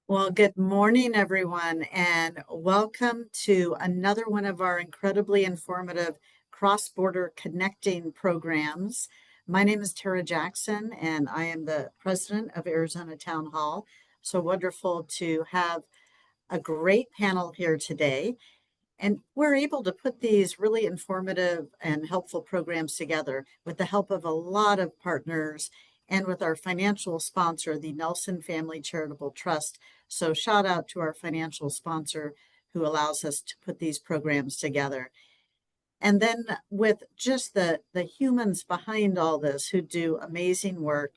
Well, good morning, everyone, and welcome to another one of our incredibly informative cross-border connecting programs. My name is Tara Jackson, and I am the president of Arizona Town Hall. So wonderful to have a great panel here today. And we're able to put these really informative and helpful programs together with the help of a lot of partners and with our financial sponsor, the Nelson Family Charitable Trust. So shout out to our financial sponsor who allows us to put these programs together. And then with just the humans behind all this who do amazing work,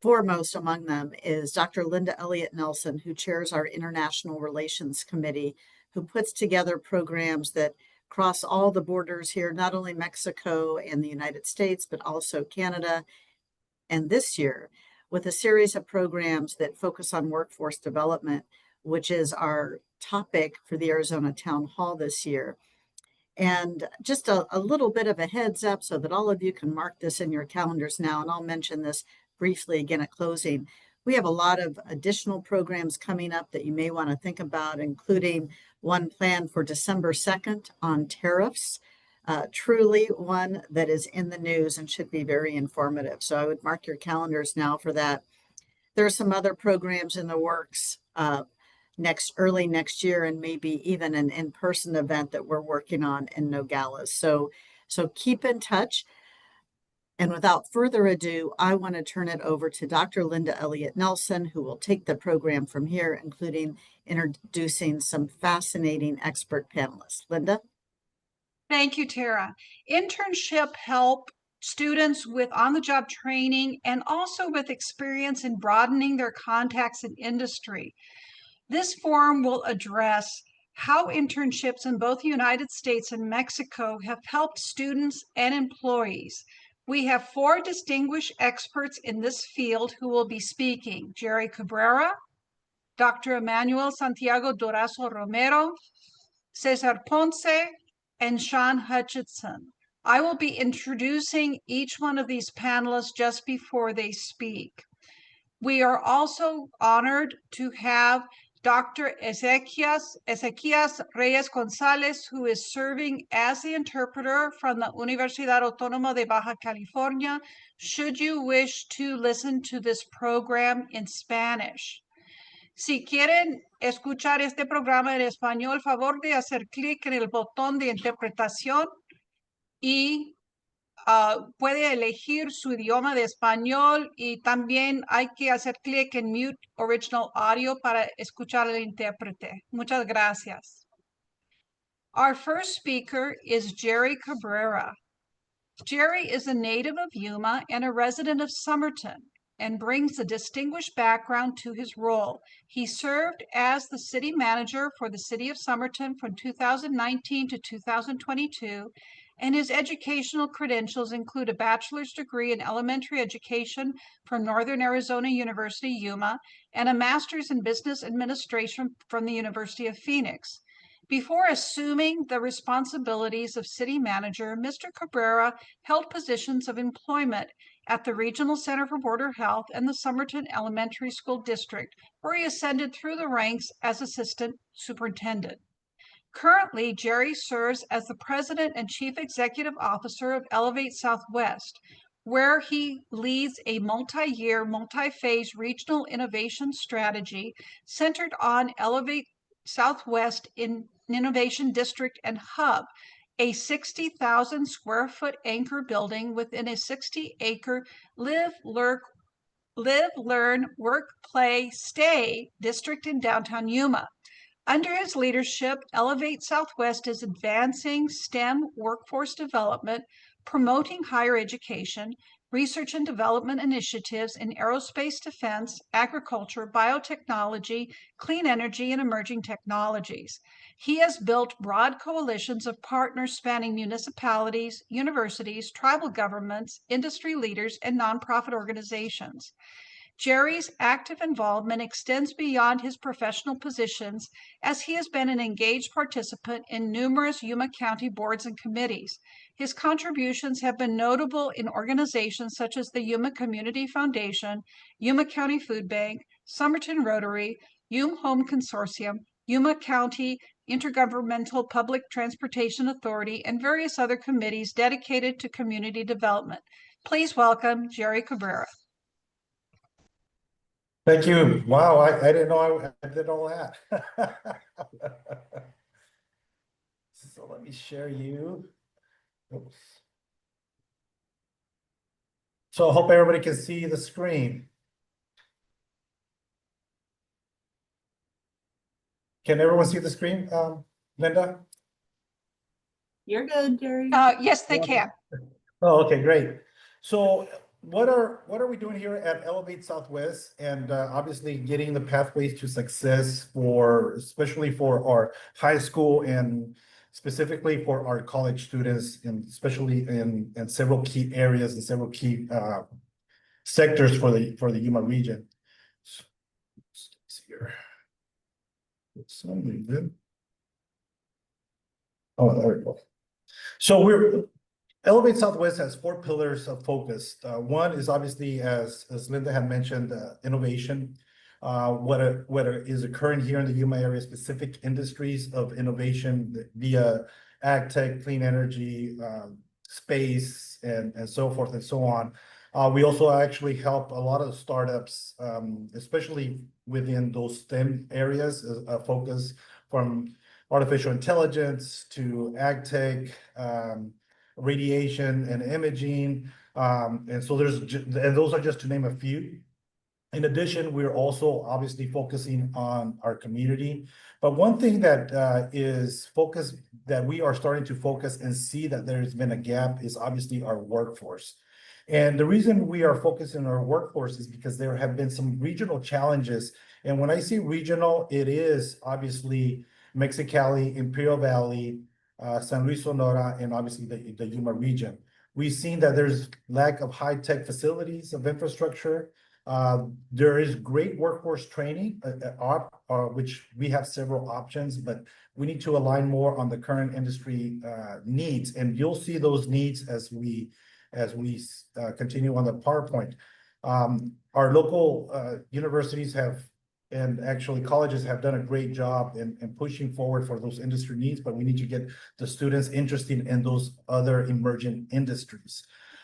foremost among them is Dr. Linda Elliott-Nelson, who chairs our International Relations Committee, who puts together programs that cross all the borders here, not only Mexico and the United States, but also Canada. And this year, with a series of programs that focus on workforce development, which is our topic for the Arizona Town Hall this year. And just a little bit of a heads up so that all of you can mark this in your calendars now, and I'll mention this briefly again at closing. We have a lot of additional programs coming up that you may want to think about, including one planned for December 2nd on tariffs. Truly one that is in the news and should be very informative. So I would mark your calendars now for that. There are some other programs in the works early next year, and maybe even an in-person event that we're working on in Nogales. So keep in touch. And without further ado, I want to turn it over to Dr. Linda Elliott-Nelson, who will take the program from here, including introducing some fascinating expert panelists. Linda? Thank you, Tara. Internship help students with on-the-job training and also with experience in broadening their contacts in industry. This forum will address how internships in both the United States and Mexico have helped students and employees. We have 4 distinguished experts in this field who will be speaking: Jerry Cabrera, Dr. Emmanuel Santiago Durazo Romero, Cesar Ponce, and Shawn Hutchinson. I will be introducing each one of these panelists just before they speak. We are also honored to have Dr. Ezequías Reyes Gonzalez, who is serving as the interpreter from the Universidad Autónoma de Baja California, should you wish to listen to this program in Spanish. Si quieren escuchar este programa en español, favor de hacer clic en el botón de interpretación y puede elegir su idioma de español, y también hay que hacer clic en Mute Original Audio para escuchar al intérprete. Muchas gracias. Our first speaker is Jerry Cabrera. Jerry is a native of Yuma and a resident of Somerton, and brings a distinguished background to his role. He served as the city manager for the city of Somerton from 2019 to 2022, and his educational credentials include a bachelor's degree in elementary education from Northern Arizona University, Yuma, and a master's in business administration from the University of Phoenix. Before assuming the responsibilities of city manager, Mr. Cabrera held positions of employment at the Regional Center for Border Health and the Somerton Elementary School District, where he ascended through the ranks as assistant superintendent. Currently, Jerry serves as the president and chief executive officer of Elevate Southwest, where he leads a multi-year, multi-phase regional innovation strategy centered on Elevate Southwest Innovation District and Hub, a 60,000 square foot anchor building within a 60-acre live, learn, work, play, stay district in downtown Yuma. Under his leadership, Elevate Southwest is advancing STEM workforce development, promoting higher education, research and development initiatives in aerospace defense, agriculture, biotechnology, clean energy, and emerging technologies. He has built broad coalitions of partners spanning municipalities, universities, tribal governments, industry leaders, and nonprofit organizations. Jerry's active involvement extends beyond his professional positions, as he has been an engaged participant in numerous Yuma County boards and committees. His contributions have been notable in organizations such as the Yuma Community Foundation, Yuma County Food Bank, Somerton Rotary, Yuma Home Consortium, Yuma County Intergovernmental Public Transportation Authority, and various other committees dedicated to community development. Please welcome Jerry Cabrera. Thank you. Wow, I didn't know I did all that. So let me share you. Oops. So I hope everybody can see the screen. Can everyone see the screen, Linda? You're good, Jerry. Yes, they can. Oh, okay, great. So what are we doing here at Elevate Southwest? And obviously getting the pathways to success especially for our high school and specifically for our college students, and especially in several key areas and several key sectors for the Yuma region. So, let's see here. Oh, there we go. So Elevate Southwest has 4 pillars of focus. One is obviously, as Linda had mentioned, innovation. What is occurring here in the Yuma area, specific industries of innovation via ag tech, clean energy, space, and so forth and so on. We also actually help a lot of startups, especially within those STEM areas, focus from artificial intelligence to ag tech, radiation and imaging. And so those are just to name a few. In addition, we're also obviously focusing on our community. But one thing that that we are starting to focus and see that there's been a gap is obviously our workforce. And the reason we are focusing on our workforce is because there have been some regional challenges. And when I say regional, it is obviously Mexicali, Imperial Valley, San Luis Sonora, and obviously the Yuma region. We've seen that there's lack of high-tech facilities of infrastructure. There is great workforce training, which we have several options, but we need to align more on the current industry needs. And you'll see those needs as we continue on the PowerPoint. Our local universities and actually colleges have done a great job in pushing forward for those industry needs, but we need to get the students interested in those other emerging industries.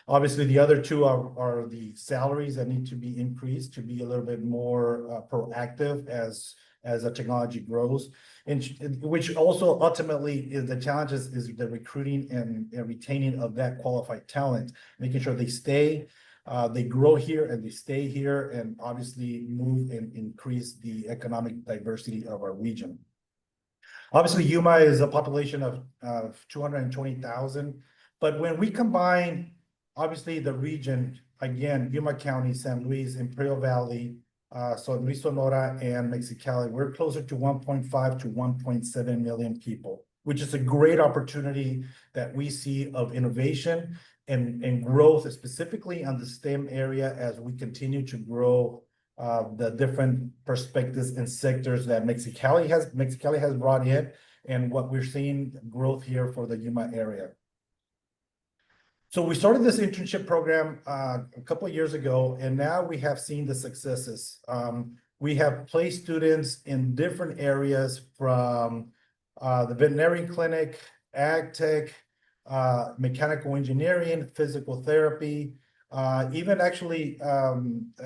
Obviously, the other two are the salaries that need to be increased to be a little bit more proactive as the technology grows, and which also ultimately is the challenges is the recruiting and retaining of that qualified talent, making sure they grow here and they stay here, and obviously move and increase the economic diversity of our region. Obviously, Yuma is a population of 220,000, but when we combine obviously the region, again, Yuma County, San Luis, Imperial Valley, San Luis Sonora, and Mexicali, we're closer to 1.5 to 1.7 million people, which is a great opportunity that we see of innovation and growth, specifically on the STEM area, as we continue to grow the different perspectives and sectors that Mexicali has brought in, and what we're seeing growth here for the Yuma area. So we started this internship program a couple of years ago, and now we have seen the successes. We have placed students in different areas from the veterinary clinic, ag tech, mechanical engineering, physical therapy, even actually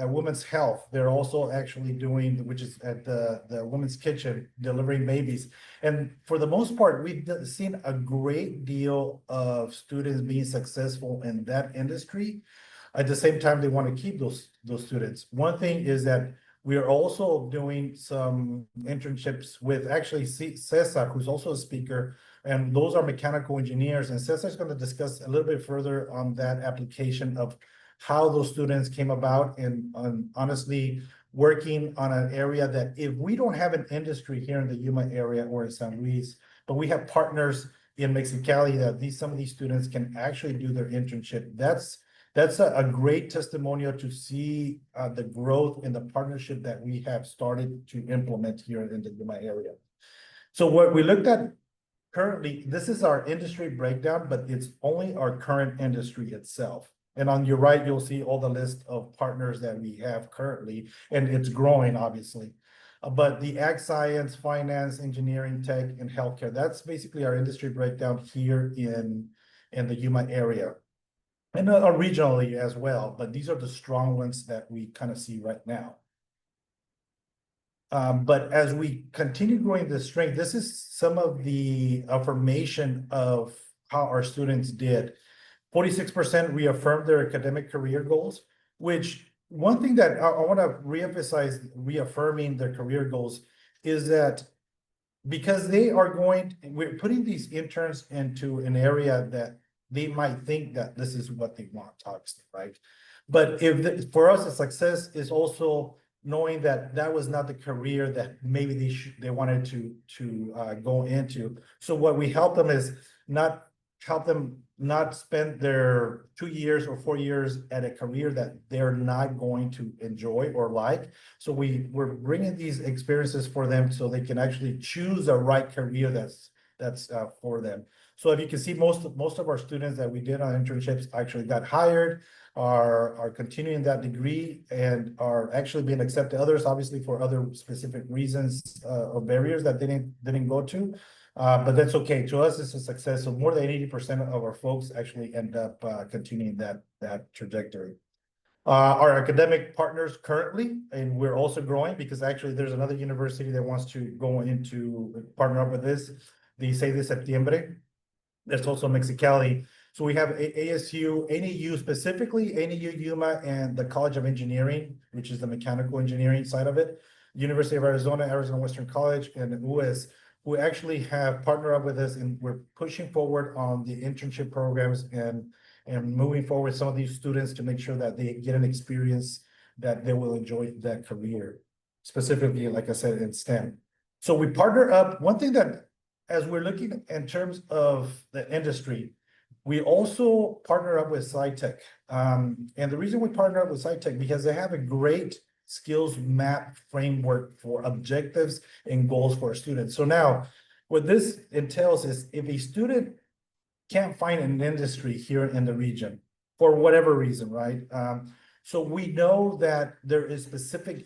women's health. They're also actually doing, which is at the women's kitchen, delivering babies. And for the most part, we've seen a great deal of students being successful in that industry. At the same time, they want to keep those students. One thing is that we are also doing some internships with actually Cesar, who's also a speaker, and those are mechanical engineers. And Cesar is going to discuss a little bit further on that application of how those students came about, and honestly working on an area that if we don't have an industry here in the Yuma area or in San Luis, but we have partners in Mexicali that some of these students can actually do their internship. That's a great testimonial to see the growth in the partnership that we have started to implement here in the Yuma area. So what we looked at currently, this is our industry breakdown, but it's only our current industry itself. And on your right, you'll see all the list of partners that we have currently, and it's growing, obviously. But the ag science, finance, engineering, tech, and healthcare, that's basically our industry breakdown here in the Yuma area. And regionally as well, but these are the strong ones that we kind of see right now. But as we continue growing the strength, this is some of the affirmation of how our students did. 46% reaffirmed their academic career goals, which one thing that I want to reemphasize, reaffirming their career goals, is that because we're putting these interns into an area that they might think that this is what they want, obviously, right? But for us, the success is also knowing that that was not the career that maybe they wanted to go into. So what we help them is help them not spend their 2 years or 4 years at a career that they're not going to enjoy or like. So we're bringing these experiences for them so they can actually choose the right career that's for them. So if you can see, most of our students that we did on internships actually got hired, are continuing that degree, and are actually being accepted. Others, obviously, for other specific reasons or barriers that they didn't go to. But that's okay. To us, it's a success. So more than 80% of our folks actually end up continuing that trajectory. Our academic partners currently, and we're also growing because actually there's another university that wants to go into partner up with this, the 6 de Septiembre. There's also Mexicali. So we have ASU, NAU specifically, NAU, Yuma, and the College of Engineering, which is the mechanical engineering side of it. University of Arizona, Arizona Western College, and US, who actually have partnered up with us, and we're pushing forward on the internship programs and moving forward some of these students to make sure that they get an experience that they will enjoy that career, specifically, like I said, in STEM. So we partner up. One thing that, as we're looking in terms of the industry, we also partner up with SciTech. And the reason we partner up with SciTech, because they have a great skills map framework for objectives and goals for students. So now, what this entails is if a student can't find an industry here in the region for whatever reason, right? So we know that there is specific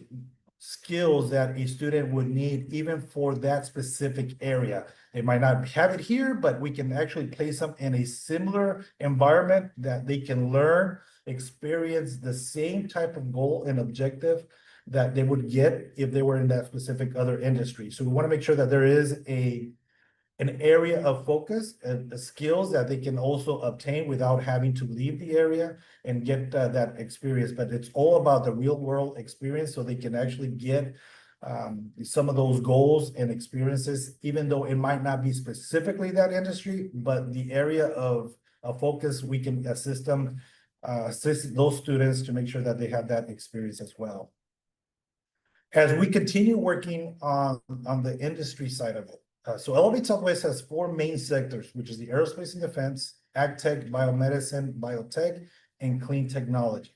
skills that a student would need even for that specific area. They might not have it here, but we can actually place them in a similar environment that they can learn, experience the same type of goal and objective that they would get if they were in that specific other industry. So we want to make sure that there is an area of focus and skills that they can also obtain without having to leave the area and get that experience. But it's all about the real world experience, so they can actually get some of those goals and experiences, even though it might not be specifically that industry, but the area of focus, we can assist those students to make sure that they have that experience as well. As we continue working on the industry side of it, so Elevate Southwest has 4 main sectors, which is the aerospace and defense, ag tech, biomedicine, biotech, and clean technology.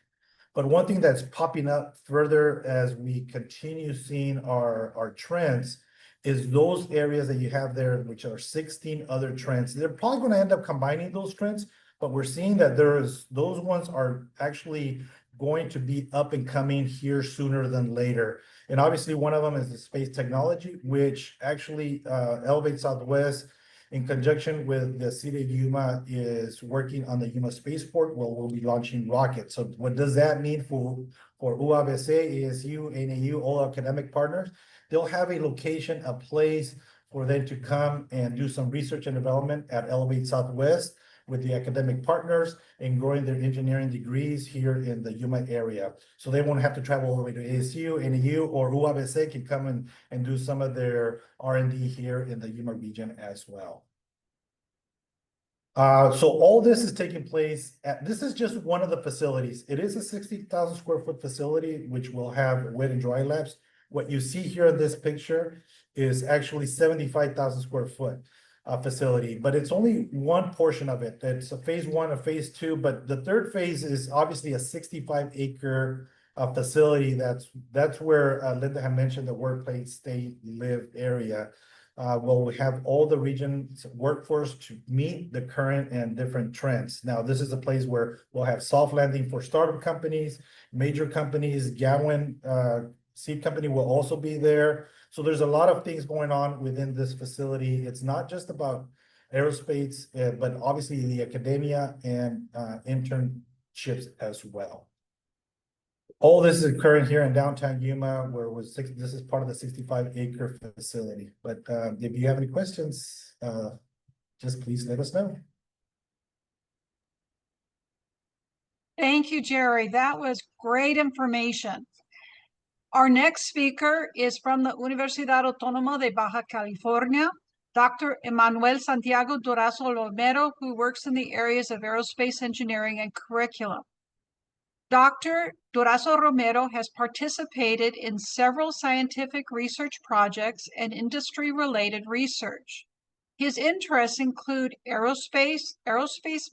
But one thing that's popping up further as we continue seeing our trends is those areas that you have there, which are 16 other trends. They're probably going to end up combining those trends, but we're seeing that those ones are actually going to be up and coming here sooner than later. And obviously one of them is the space technology, which actually Elevate Southwest, in conjunction with the city of Yuma, is working on the Yuma Spaceport, where we'll be launching rockets. So what does that mean for UABC, ASU, NAU, all academic partners? They'll have a location, a place for them to come and do some research and development at Elevate Southwest with the academic partners and growing their engineering degrees here in the Yuma area. So they won't have to travel all the way to ASU, NAU, or UABC can come and do some of their R&D here in the Yuma region as well. So all this is taking place this is just one of the facilities. It is a 60,000 square foot facility, which will have wet and dry labs. What you see here in this picture is actually 75,000 square foot facility, but it's only one portion of it. It's a phase 1, a phase 2, but the third phase is obviously a 65-acre facility. That's where Linda had mentioned the workplace, stay, live area. we have all the region's workforce to meet the current and different trends. Now, this is a place where we'll have soft landing for startup companies, major companies. Gowan seed company will also be there. So there's a lot of things going on within this facility. It's not just about aerospace, but obviously the academia and internships as well. All this is occurring here in downtown Yuma, where this is part of the 65-acre facility. But if you have any questions, just please let us know. Thank you, Jerry. That was great information. Our next speaker is from the Universidad Autónoma de Baja California, Dr. Emmanuel Santiago Durazo Romero, who works in the areas of aerospace engineering and curriculum. Dr. Durazo Romero has participated in several scientific research projects and industry-related research. His interests include aerospace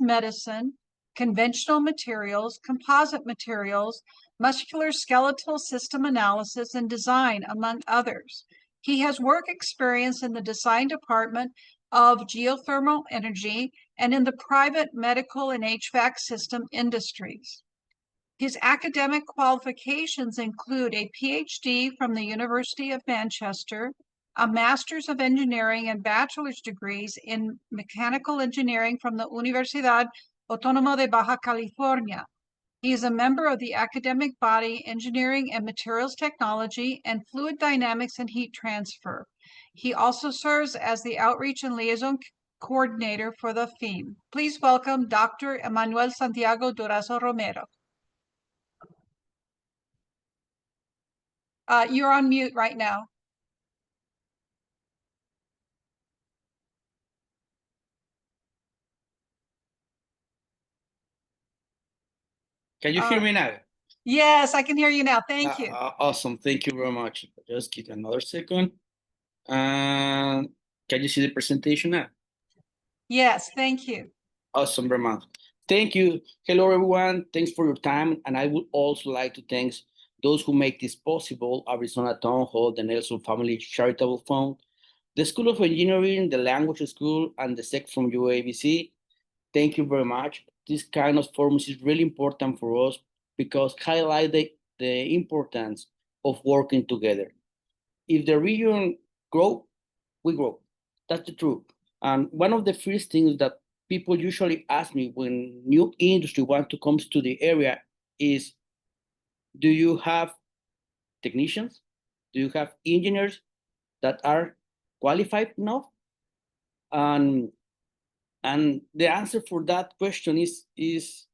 medicine, conventional materials, composite materials, musculoskeletal system analysis, and design, among others. He has work experience in the design department of geothermal energy and in the private medical and HVAC system industries. His academic qualifications include a PhD from the University of Manchester, a Master's of Engineering and bachelor's degrees in mechanical engineering from the Universidad Autónoma de Baja California. He is a member of the academic body Engineering and Materials Technology and Fluid Dynamics and Heat Transfer. He also serves as the Outreach and Liaison Coordinator for the FEAM. Please welcome Dr. Emmanuel Santiago Durazo Romero. You're on mute right now. Can you hear me now? Yes, I can hear you now. Thank you. Awesome. Thank you very much. Just give another second. Can you see the presentation now? Yes, thank you. Awesome, very much. Thank you. Hello, everyone. Thanks for your time. And I would also like to thank those who make this possible: Arizona Town Hall, the Nelson Family Charitable Fund, the School of Engineering, the Language School, and the SEC from UABC. Thank you very much. This kind of forums is really important for us because highlight the importance of working together. If the region grow, we grow. That's the truth. And one of the first things that people usually ask me when new industry want to come to the area is, do you have technicians? Do you have engineers that are qualified enough? And the answer for that question is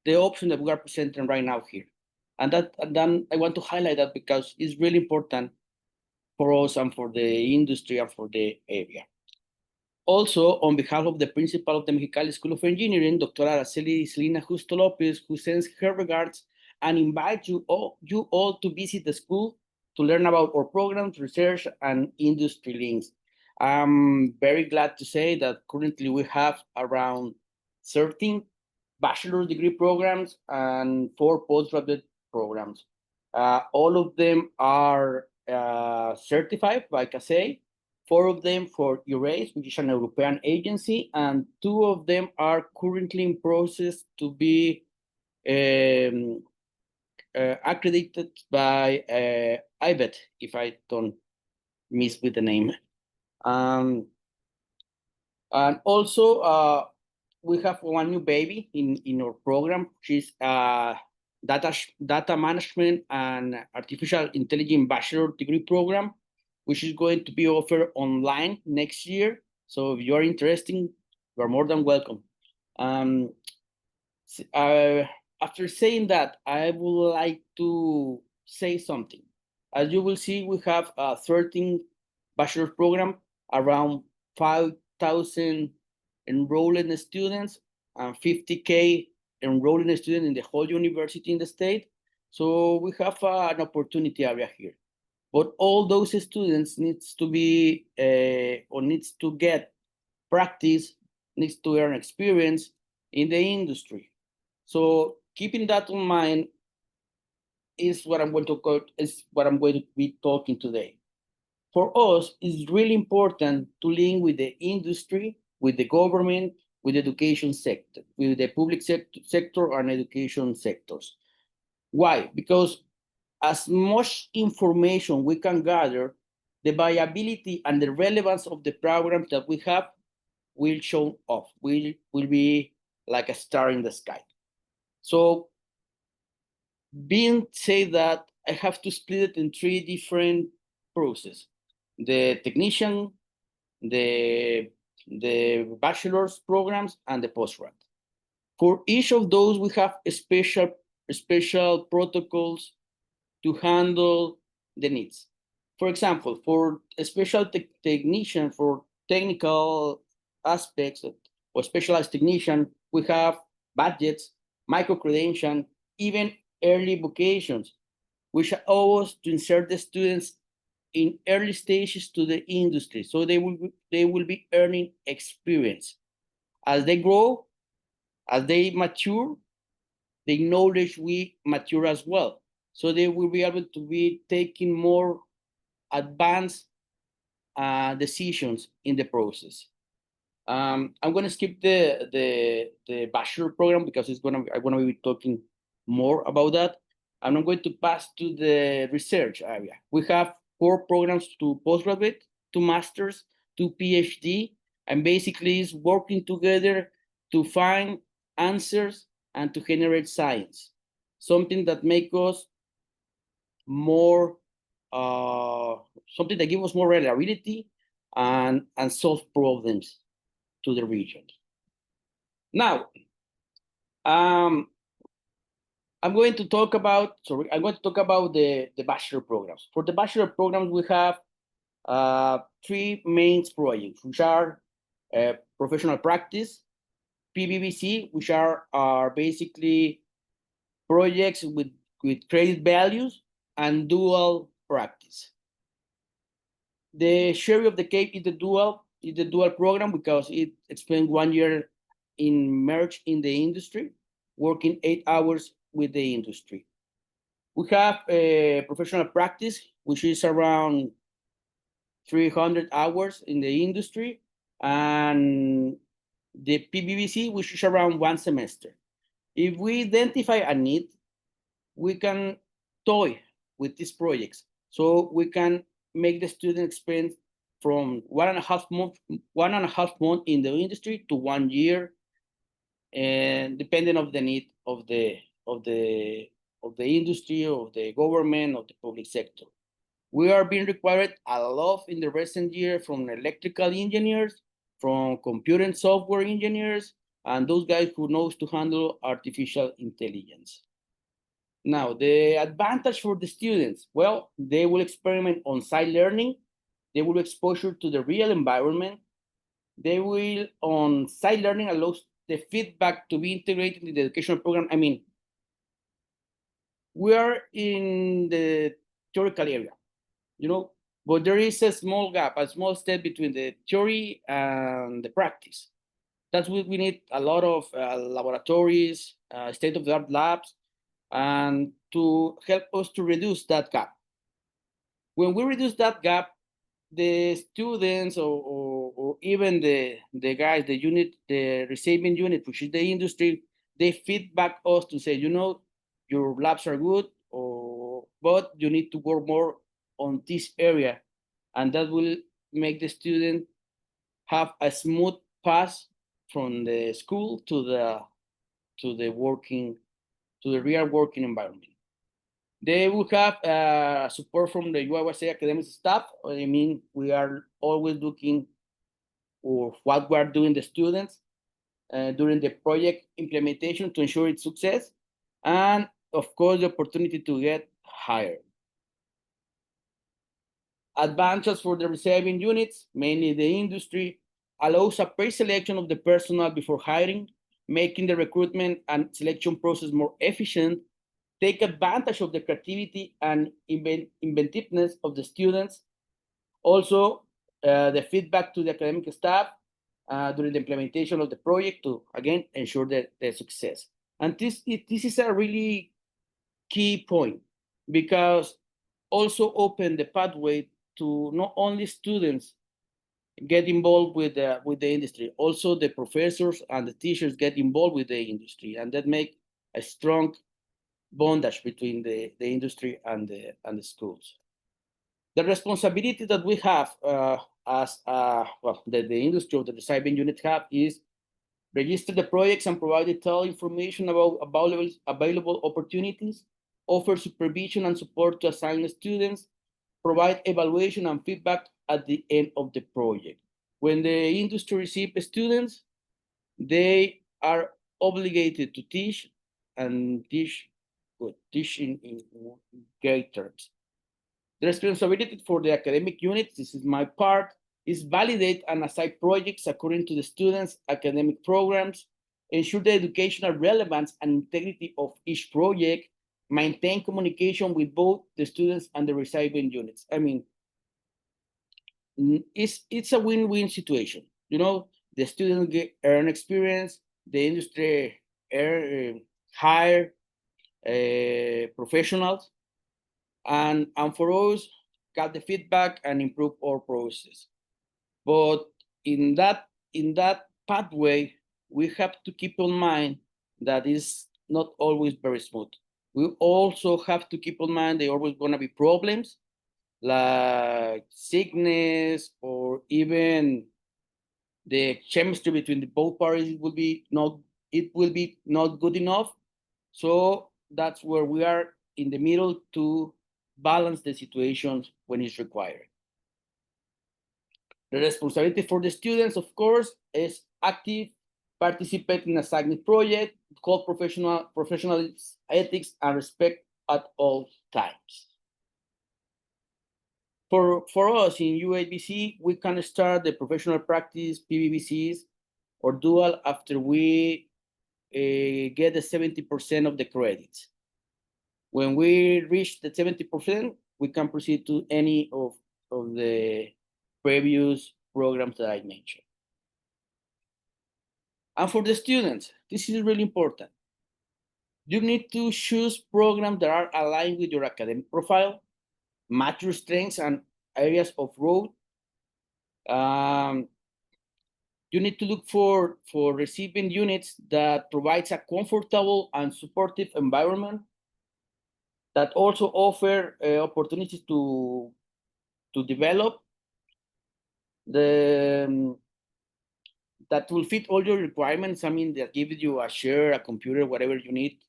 the option that we are presenting right now here. And then I want to highlight that because it's really important for us and for the industry and for the area. Also, on behalf of the principal of the Mexicali School of Engineering, Dr. Araceli Selena Justo Lopez, who sends her regards and invites you all to visit the school to learn about our programs, research, and industry links. I'm very glad to say that currently we have around 13 bachelor's degree programs and 4 postgraduate programs. All of them are certified by CASE, 4 of them for EURACE, which is an European agency, and 2 of them are currently in process to be accredited by IBET, if I don't miss with the name. And also, we have one new baby in our program, which is data management and artificial intelligence bachelor degree program, which is going to be offered online next year. So if you are interested, you are more than welcome. After saying that, I would like to say something. As you will see, we have 13 bachelor program, around 5,000 enrolling students and 50K enrolling students in the whole university in the state. So we have an opportunity area here. But all those students needs to be or needs to get practice, needs to earn experience in the industry. So keeping that in mind is what I'm going to be talking today. for us, it's really important to link with the industry, with the government, with the education sector, with the public sector and education sectors. Why? Because as much information we can gather, the viability and the relevance of the programs that we have will show off, will be like a star in the sky. So being said that, I have to split it in 3 different processes: the technician, the bachelor's programs, and the postgrad. For each of those, we have a special protocols to handle the needs. For example, for a special technician, for technical aspects or specialized technician, we have budgets, micro-credential, even early vocations, which allow us to insert the students in early stages to the industry, so they will be earning experience. As they grow, as they mature, the knowledge will mature as well. So they will be able to be taking more advanced decisions in the process. I'm going to skip the bachelor program because I'm going to be talking more about that. And I'm going to pass to the research area. We have 4 programs to postgraduate, 2 masters, 2 PhD, and basically is working together to find answers and to generate science, something that makes us more, something that gives us more reliability and solve problems to the region. Now, I'm going to talk about the bachelor programs. For the bachelor programs, we have 3 main projects, which are professional practice, PBBC, which are basically projects with credit values, and dual practice. The cherry of the cake is the dual program because it spends 1 year immersed in the industry, working 8 hours with the industry. We have a professional practice, which is around 300 hours in the industry, and the PBBC, which is around 1 semester. If we identify a need, we can toy with these projects. So we can make the student spend from 1.5 months in the industry to 1 year, and depending on the need of the industry, of the government, of the public sector. We are being required a lot in the recent year from electrical engineers, from computer and software engineers, and those guys who knows to handle artificial intelligence. Now, the advantage for the students, well, they will experiment on-site learning. They will exposure to the real environment. They will, on-site learning allows the feedback to be integrated in the educational program. I mean, we are in the theoretical area, but there is a small gap, a small step between the theory and the practice. That's what we need: a lot of laboratories, state-of-the-art labs, and to help us to reduce that gap. When we reduce that gap, the students or even the guys, the receiving unit, which is the industry, they feedback us to say, your labs are good, but you need to work more on this area, and that will make the student have a smooth pass from the school to the real working environment. They will have support from the USA academic staff. I mean, we are always looking for what we are doing the students during the project implementation to ensure its success, and of course the opportunity to get hired. Advantages for the receiving units, mainly the industry, allows a pre-selection of the personnel before hiring, making the recruitment and selection process more efficient, take advantage of the creativity and inventiveness of the students. Also, the feedback to the academic staff during the implementation of the project to, again, ensure the success. And this is a really key point, because also open the pathway to not only students get involved with the industry, also the professors and the teachers get involved with the industry, and that make a strong bondage between the industry and the schools. The responsibility that we have as well, the industry or the design unit have is register the projects and provide detailed information about available opportunities, offer supervision and support to assigned students, provide evaluation and feedback at the end of the project. When the industry receives students, they are obligated to teach and teach in great terms. The responsibility for the academic unit, this is my part, is validate and assign projects according to the students' academic programs, ensure the educational relevance and integrity of each project, maintain communication with both the students and the receiving units. I mean, it's a win-win situation. You know, the students earn experience, the industry hire professionals, and for us, get the feedback and improve our process. But in that pathway, we have to keep in mind that it's not always very smooth. We also have to keep in mind there are always going to be problems like sickness, or even the chemistry between the both parties will be not good enough. So that's where we are in the middle to balance the situations when it's required. The responsibility for the students, of course, is active, participate in a assigned project, call professional ethics and respect at all times. For us in UABC, we can start the professional practice PBBCs or dual after we get the 70% of the credits. When we reach the 70%, we can proceed to any of the previous programs that I mentioned. And for the students, this is really important. You need to choose programs that are aligned with your academic profile, match your strengths and areas of growth. You need to look for receiving units that provides a comfortable and supportive environment, that also offer opportunities to develop, that will fit all your requirements. I mean, that give you a chair, a computer, whatever you need.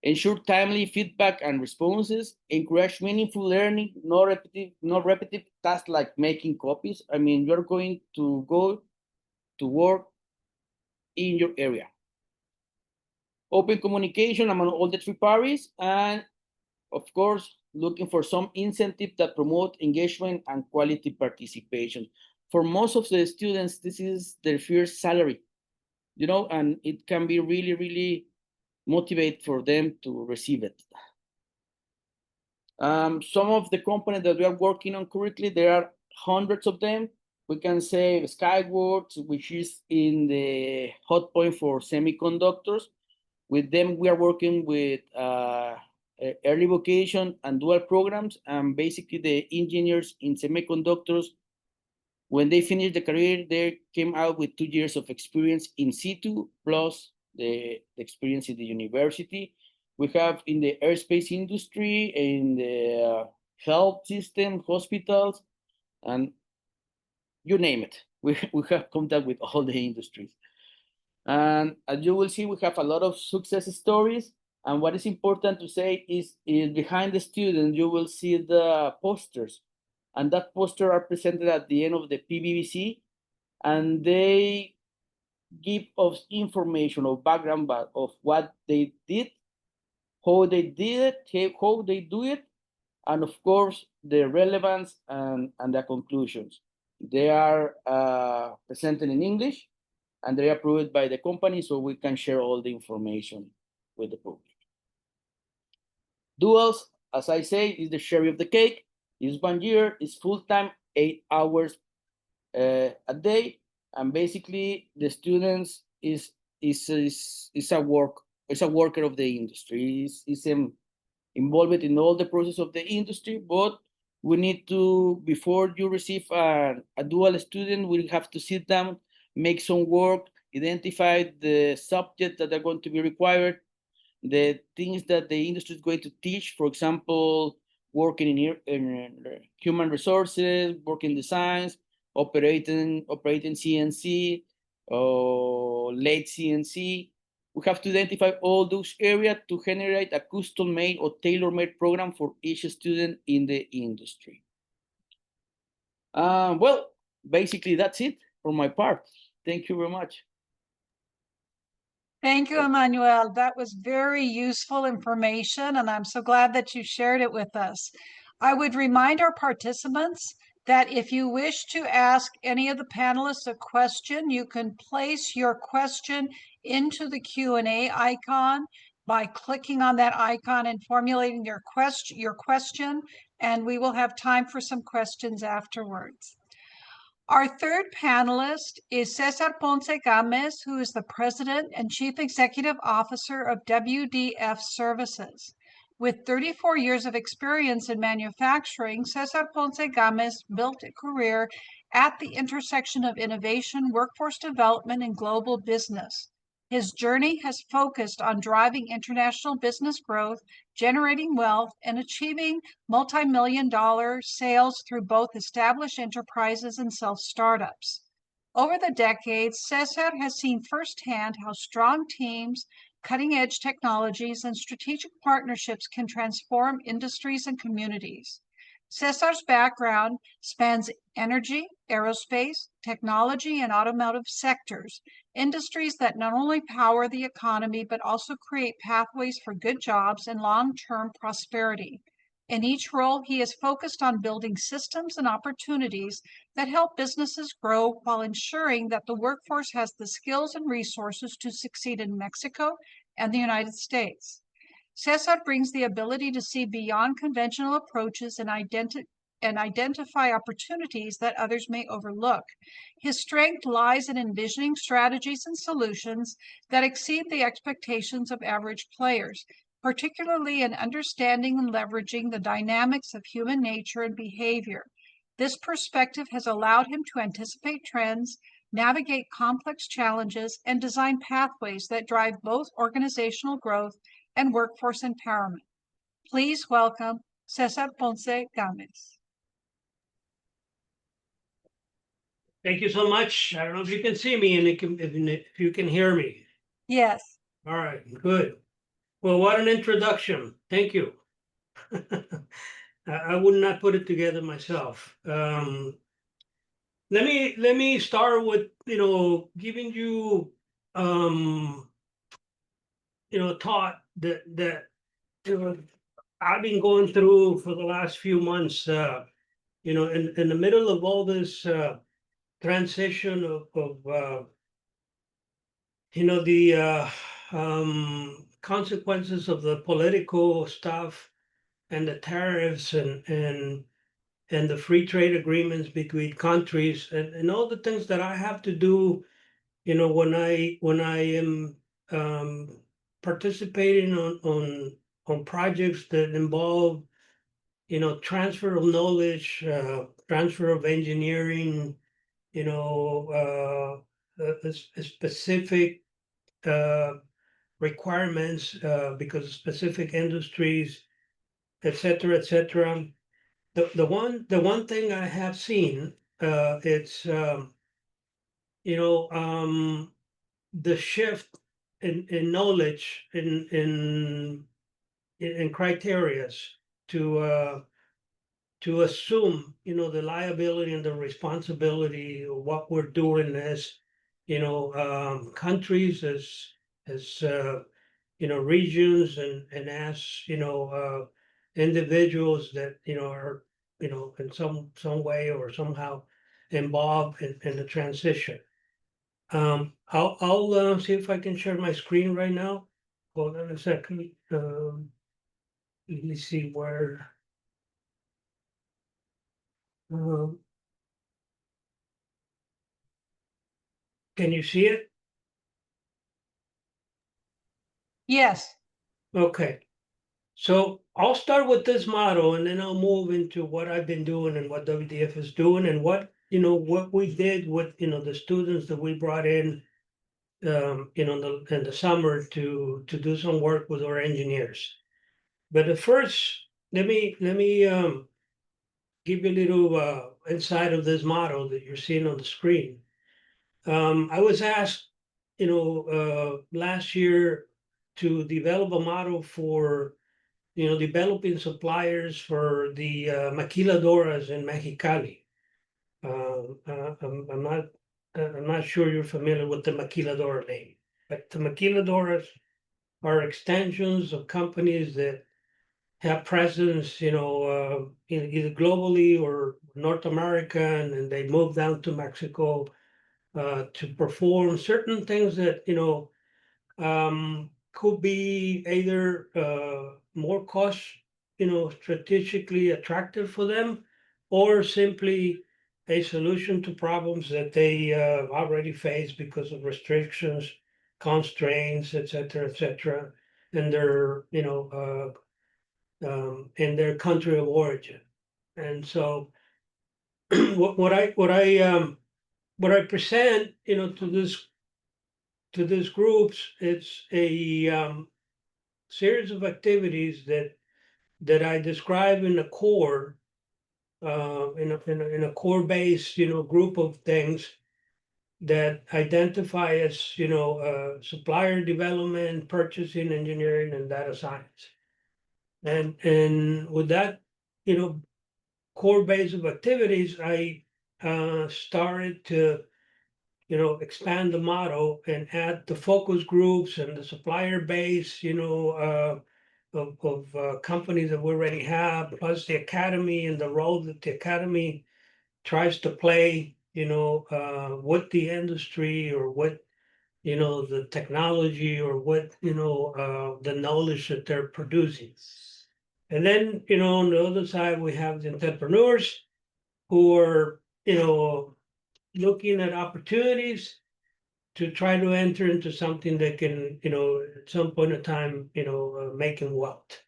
Ensure timely feedback and responses. Encourage meaningful learning, not repetitive tasks like making copies. I mean, you're going to go to work in your area. Open communication among all the three parties, and of course, looking for some incentive that promote engagement and quality participation. For most of the students, this is their first salary, you know, and it can be really, really motivate for them to receive it. Some of the components that we are working on currently, there are hundreds of them. We can say Skyworks, which is in the hot point for semiconductors. With them, we are working with early vocation and dual programs, and basically the engineers in semiconductors, when they finished the career, they came out with 2 years of experience in situ plus the experience in the university. We have in the aerospace industry, in the health system, hospitals, and you name it. We have contact with all the industries. And as you will see, we have a lot of success stories. And what is important to say is behind the student, you will see the posters. And that poster are presented at the end of the PBBC. And they give us information or background of what they did, how they did it, how they do it, and of course, the relevance and the conclusions. They are presented in English, and they are approved by the company, so we can share all the information with the public. Duals, as I say, is the cherry of the cake. It's 1 year, it's full-time, 8 hours a day, and basically the students is a worker of the industry. Is involved in all the process of the industry, but We need to, before you receive a dual student, we have to sit down, make some work, identify the subjects that are going to be required, the things that the industry is going to teach, for example, working in human resources, working designs, operating CNC, or late CNC. We have to identify all those areas to generate a custom-made or tailor-made program for each student in the industry. Well, basically that's it for my part. Thank you very much. Thank you, Emmanuel. That was very useful information, and I'm so glad that you shared it with us. I would remind our participants that if you wish to ask any of the panelists a question, you can place your question into the Q&A icon by clicking on that icon and formulating your question, and we will have time for some questions afterwards. Our third panelist is Cesar Ponce Gámez, who is the President and Chief Executive Officer of WDF Services. With 34 years of experience in manufacturing, Cesar Ponce Gámez built a career at the intersection of innovation, workforce development, and global business. His journey has focused on driving international business growth, generating wealth, and achieving multi-million-dollar sales through both established enterprises and self-startups. Over the decades, Cesar has seen firsthand how strong teams, cutting-edge technologies, and strategic partnerships can transform industries and communities. Cesar's background spans energy, aerospace, technology, and automotive sectors, industries that not only power the economy, but also create pathways for good jobs and long-term prosperity. In each role, he is focused on building systems and opportunities that help businesses grow while ensuring that the workforce has the skills and resources to succeed in Mexico and the United States. Cesar brings the ability to see beyond conventional approaches and identify opportunities that others may overlook. His strength lies in envisioning strategies and solutions that exceed the expectations of average players, particularly in understanding and leveraging the dynamics of human nature and behavior. This perspective has allowed him to anticipate trends, navigate complex challenges, and design pathways that drive both organizational growth and workforce empowerment. Please welcome Cesar Ponce Gámez. Thank you so much. I don't know if you can see me and if you can hear me. Yes. All right, good. Well, what an introduction. Thank you. I would not put it together myself. Let me start with giving you thought that I've been going through for the last few months. In the middle of all this transition of the consequences of the political stuff and the tariffs and the free trade agreements between countries and all the things that I have to do, when I am participating on projects that involve transfer of knowledge, transfer of engineering, specific requirements because of specific industries, etc., etc. The one thing I have seen, it's the shift in knowledge in criterias to assume the liability and the responsibility of what we're doing as countries, as regions, and as individuals that are in some way or somehow involved in the transition. I'll see if I can share my screen right now. Hold on a second. Let me see where. Can you see it? Yes. Okay. So I'll start with this model and then I'll move into what I've been doing and what WDF is doing and what, what we did with, the students that we brought in, in the summer to do some work with our engineers. But at first, let me give you a little insight of this model that you're seeing on the screen. I was asked, last year to develop a model for, developing suppliers for the maquiladoras in Mexicali. I'm not sure you're familiar with the maquiladora name, but the maquiladoras are extensions of companies that have presence, either globally or North America, and they move down to Mexico to perform certain things that could be either more cost, strategically attractive for them, or simply a solution to problems that they already face because of restrictions, constraints, et cetera, in their, in their country of origin. And so what I present, to these groups, it's a series of activities that I describe in a core, in a core base, group of things that identify as, supplier development, purchasing, engineering, and data science. And with that, core base of activities, I started to, expand the model and add the focus groups and the supplier base, of companies that we already have, plus the academy and the role that the academy tries to play, with the industry or with, the technology or what, the knowledge that they're producing. And then, on the other side, we have the entrepreneurs who are, looking at opportunities to try to enter into something that can, at some point in time, making wealth.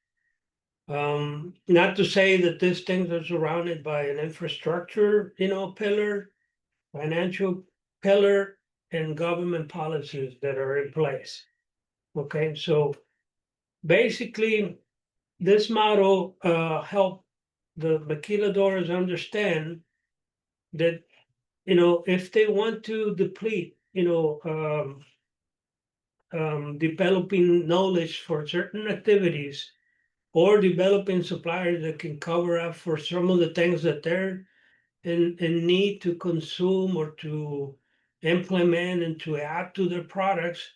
Not to say that these things are surrounded by an infrastructure, pillar, financial pillar, and government policies that are in place. Okay, so basically, this model helped the maquiladoras understand that, if they want to deplete, developing knowledge for certain activities or developing suppliers that can cover up for some of the things that they're in need to consume or to implement and to add to their products,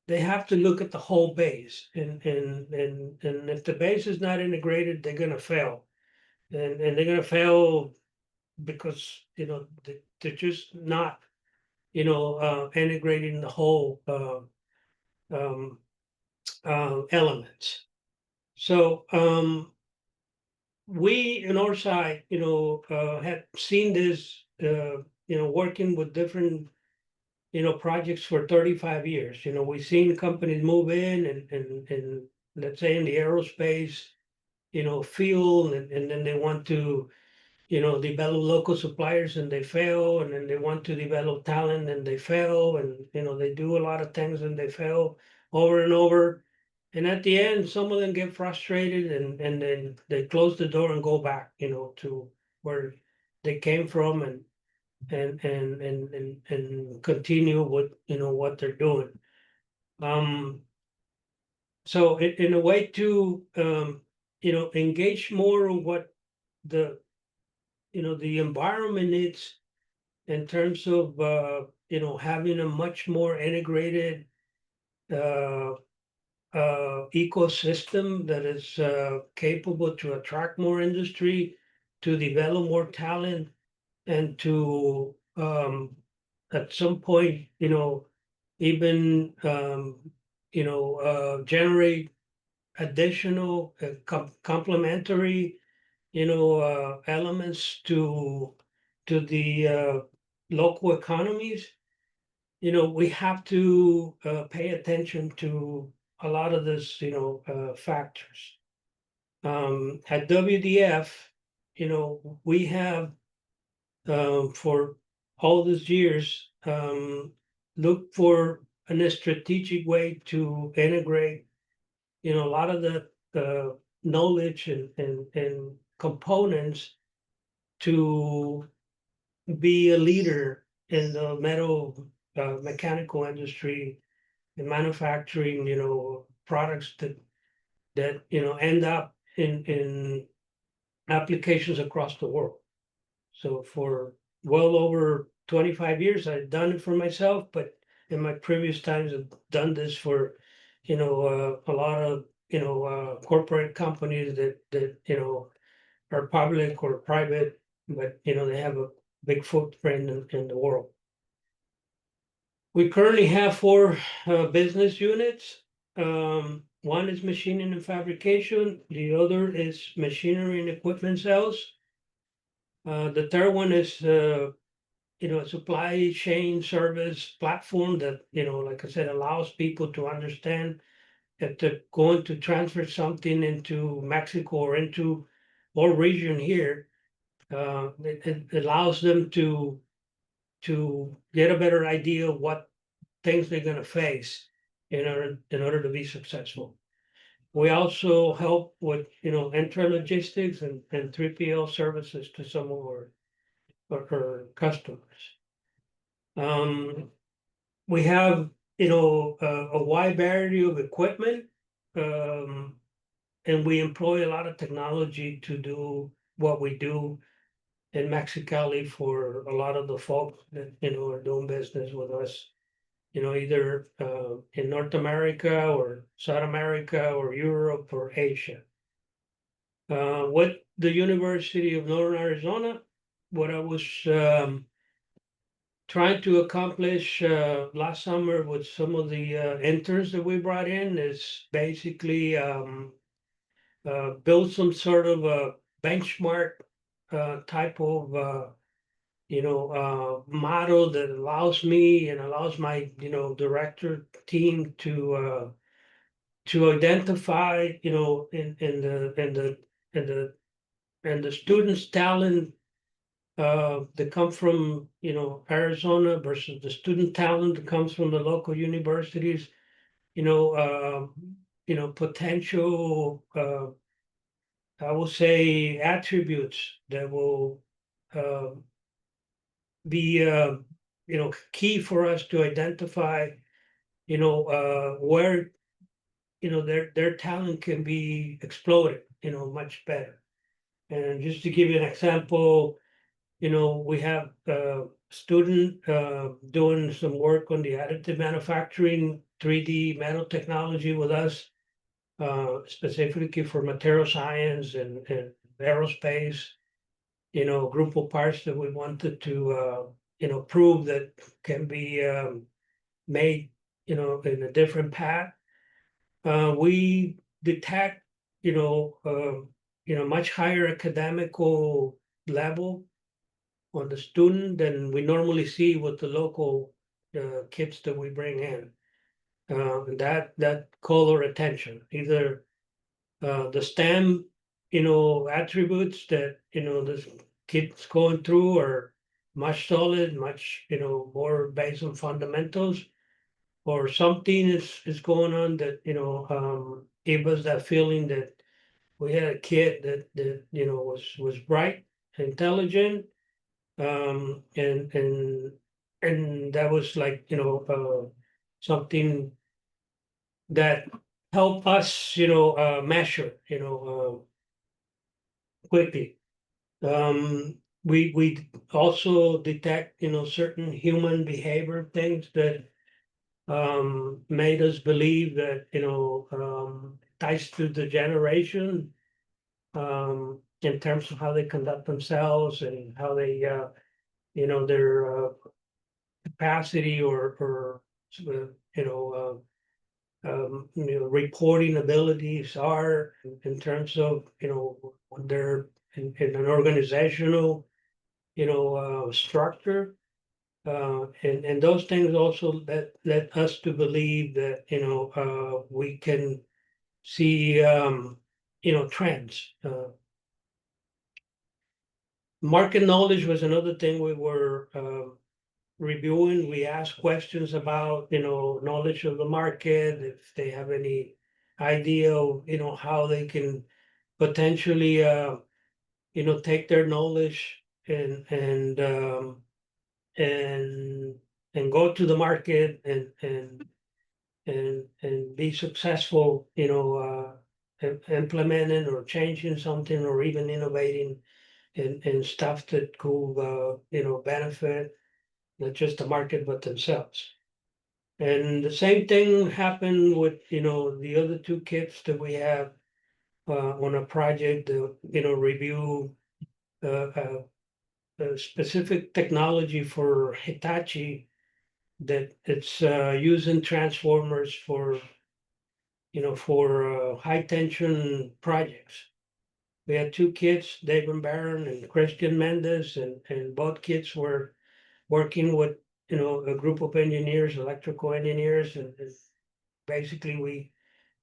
they have to look at the whole base. And if the base is not integrated, they're going to fail. And they're going to fail because, they're just not, integrating the whole elements. So we in our side, have seen this, working with different, projects for 35 years. We've seen companies move in and let's say in the aerospace, field, and then they want to, develop local suppliers and they fail, and then they want to develop talent and they fail, and they do a lot of things and they fail over and over. And at the end, some of them get frustrated and then they close the door and go back, to where they came from and continue with, what they're doing. So in a way to, engage more on what the, the environment needs in terms of, having a much more integrated ecosystem that is capable to attract more industry, to develop more talent, and to at some point, even generate additional complementary, elements to the local economies. We have to pay attention to a lot of this, factors. At WDF, you know, we have for all these years looked for a strategic way to integrate, you know, a lot of the knowledge and components to be a leader in the metal mechanical industry and manufacturing, you know, products that you know end up in applications across the world. So for well over 25 years, I've done it for myself, but in my previous times, I've done this for, you know, a lot of, you know, corporate companies that, you know, are public or private, but, you know, they have a big footprint in the world. We currently have 4 business units. One is machining and fabrication. The other is machinery and equipment sales. The third one is, you know, a supply chain service platform that, you know, like I said, allows people to understand if they're going to transfer something into Mexico or into our region here. It allows them to get a better idea of what things they're going to face in order to be successful. We also help with, you know, intralogistics and 3PL services to some of our customers. We have, you know, a wide variety of equipment, and we employ a lot of technology to do what we do in Mexicali for a lot of the folks that, you know, are doing business with us, you know, either in North America or South America or Europe or Asia. With the University of Northern Arizona, what I was trying to accomplish last summer with some of the interns that we brought in is basically build some sort of a benchmark type of you know model that allows me and allows my, you know, director team to identify, you know, in the students' talent that come from, you know, Arizona versus the student talent that comes from the local universities, you know, potential, I will say, attributes that will be, you know, key for us to identify, you know, where, you know, their talent can be exploited, you know, much better. And just to give you an example, you know, we have a student doing some work on the additive manufacturing 3D metal technology with us, specifically for material science and aerospace, you know, group of parts that we wanted to, you know, prove that can be made, you know, in a different path. We detect, you know, much higher academical level on the student than we normally see with the local kids that we bring in. That call our attention, either the STEM, you know, attributes that, you know, the kids going through are much solid, much, you know, more based on fundamentals, or something is going on that, you know, gave us that feeling that we had a kid that you know was bright, intelligent, and that was like, you know, something that helped us, you know, measure, you know, quickly. We also detect, you know, certain human behavior things that made us believe that, you know, ties to the generation, in terms of how they conduct themselves and how they, you know, their capacity or you know, reporting abilities are in terms of, you know, when they're in an organizational, you know, structure. And those things also led us to believe that, you know, we can see, trends. Market knowledge was another thing we were reviewing. We asked questions about, knowledge of the market, if they have any idea of, how they can potentially, take their knowledge and go to the market and be successful, implementing or changing something or even innovating in stuff that could, benefit not just the market, but themselves. And the same thing happened with, the other two kits that we have on a project, review a specific technology for Hitachi that it's using transformers for, high tension projects. We had two kids, David Barron and Christian Mendez, and both kids were working with, a group of engineers, electrical engineers, and basically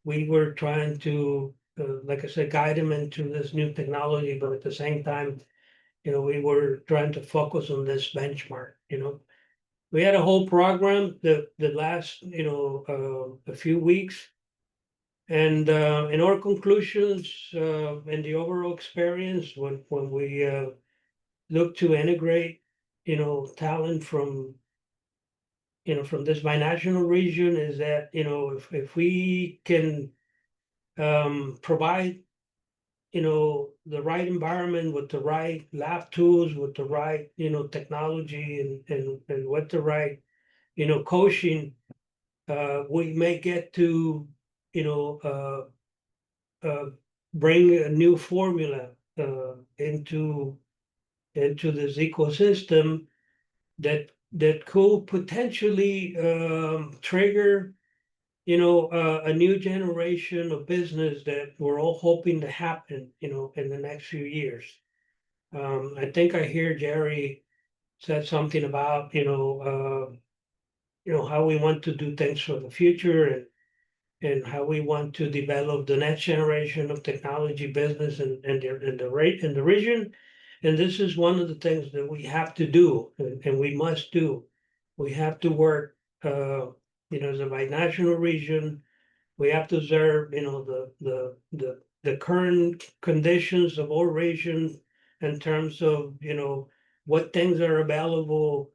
we were trying to, like I said, guide them into this new technology, but at the same time, we were trying to focus on this benchmark. We had a whole program that last, a few weeks. And in our conclusions and the overall experience, when we look to integrate, talent from, from this binational region, is that, if we can provide, the right environment with the right lab tools, with the right, technology and with the right, coaching, we may get to, bring a new formula into this ecosystem that could potentially trigger, a new generation of business that we're all hoping to happen, in the next few years. I think I hear Jerry said something about, how we want to do things for the future and how we want to develop the next generation of technology business in the region. And this is one of the things that we have to do and we must do. We have to work, as a binational region. We have to observe, the current conditions of our region in terms of, what things are available,